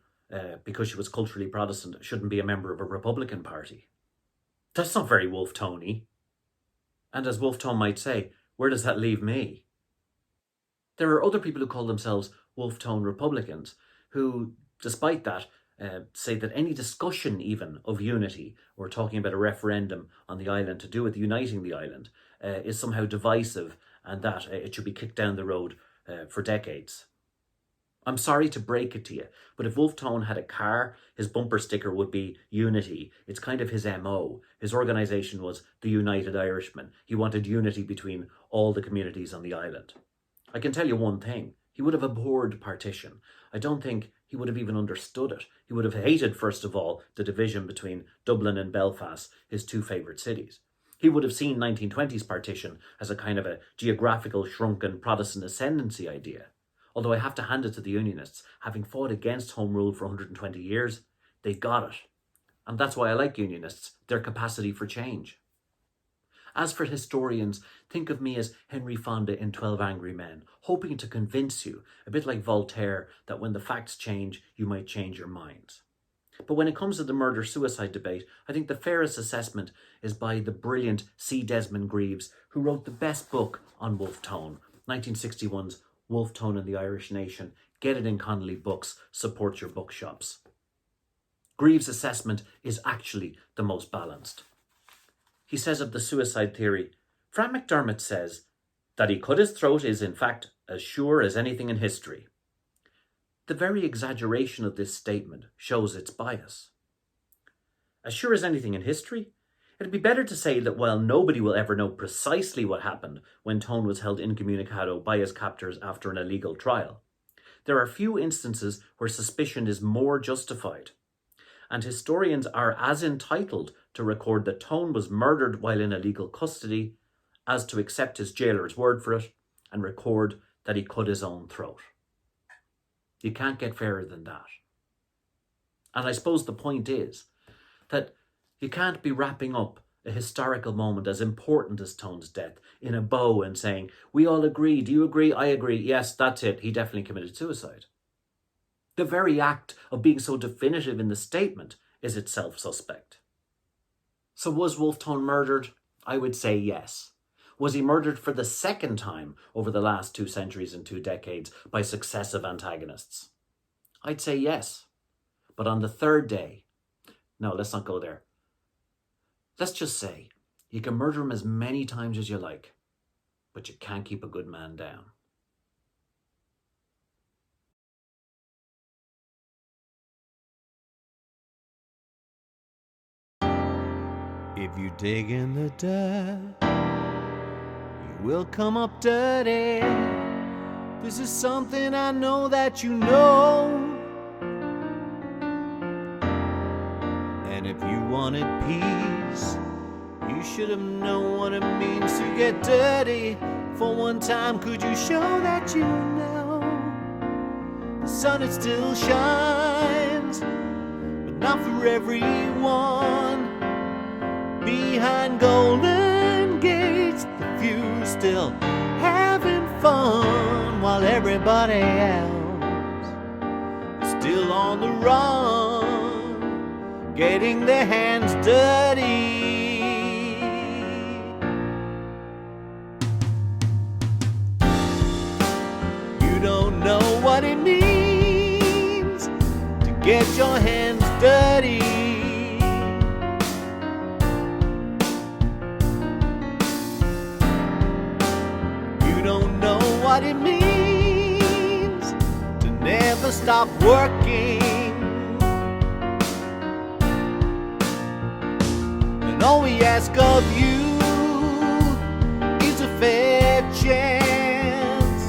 because she was culturally Protestant, shouldn't be a member of a Republican party. That's not very Wolfe Tone-y. And as Wolfe Tone might say, where does that leave me? There are other people who call themselves Wolfe Tone Republicans who, despite that, say that any discussion even of unity or talking about a referendum on the island to do with uniting the island is somehow divisive and that it should be kicked down the road for decades. I'm sorry to break it to you, but if Wolfe Tone had a car, his bumper sticker would be unity. It's kind of his MO. His organisation was the United Irishmen. He wanted unity between all the communities on the island. I can tell you one thing. He would have abhorred partition. I don't think he would have even understood it. He would have hated, first of all, the division between Dublin and Belfast, his 2 favourite cities. He would have seen 1920s partition as a kind of a geographical, shrunken Protestant ascendancy idea. Although I have to hand it to the Unionists, having fought against Home Rule for 120 years, they got it. And that's why I like Unionists, their capacity for change. As for historians, think of me as Henry Fonda in 12 Angry Men, hoping to convince you, a bit like Voltaire, that when the facts change, you might change your minds. But when it comes to the murder-suicide debate, I think the fairest assessment is by the brilliant C. Desmond Greaves, who wrote the best book on Wolfe Tone, 1961's Wolfe Tone and the Irish Nation. Get it in Connolly Books. Support your bookshops. Greaves' assessment is actually the most balanced. He says of the suicide theory, Fran McDermott says that he cut his throat is in fact as sure as anything in history. The very exaggeration of this statement shows its bias. As sure as anything in history? It'd be better to say that while nobody will ever know precisely what happened when Tone was held incommunicado by his captors after an illegal trial, there are few instances where suspicion is more justified, and historians are as entitled to record that Tone was murdered while in illegal custody as to accept his jailer's word for it and record that he cut his own throat. You can't get fairer than that. And I suppose the point is that you can't be wrapping up a historical moment as important as Tone's death in a bow and saying, we all agree, do you agree? I agree, yes, that's it, he definitely committed suicide. The very act of being so definitive in the statement is itself suspect. So was Wolfe Tone murdered? I would say yes. Was he murdered for the second time over the last 2 centuries and 2 decades by successive antagonists? I'd say yes. But on the 3rd day, no, let's not go there. Let's just say you can murder him as many times as you like, but you can't keep a good man down. If you dig in the dirt, you will come up dirty. This is something I know that you know. And if you wanted peace, you should have known what it means to get dirty. For one time, could you show that you know? The sun, it still shines, but not for everyone. behind golden gates, the few still having fun, while everybody else is still on the run, getting their hands dirty. You don't know what it means to get your hands dirty. You don't know what it means to never stop working. And all we ask of you is a fair chance.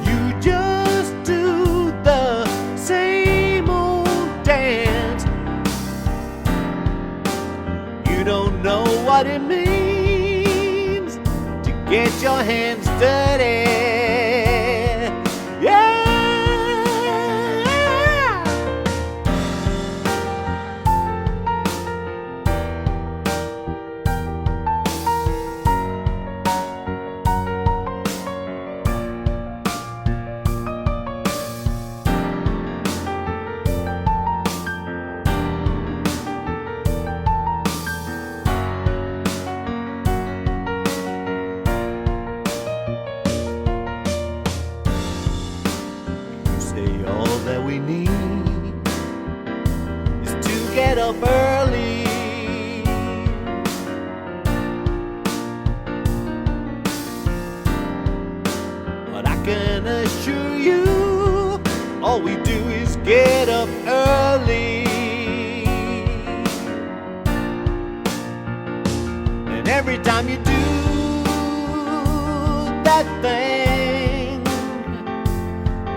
You just do the same old dance. You don't know what it means to get your hands dirty. Yeah. All that we need is to get up early. But I can assure you, all we do is get up early. And every time you do that thing,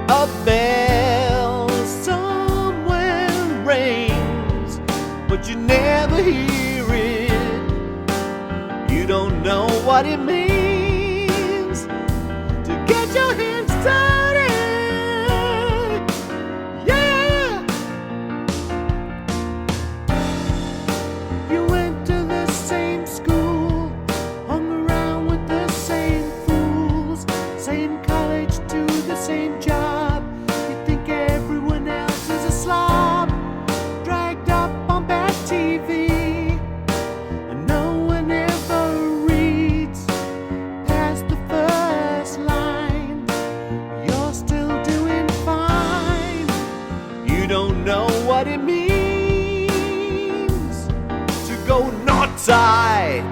a bell somewhere rings, but you never hear it. You don't know what it means to get your hands dirty. Yeah. You went to the same school, hung around with the same fools, same college to the same job. Don't know what it means to go north side.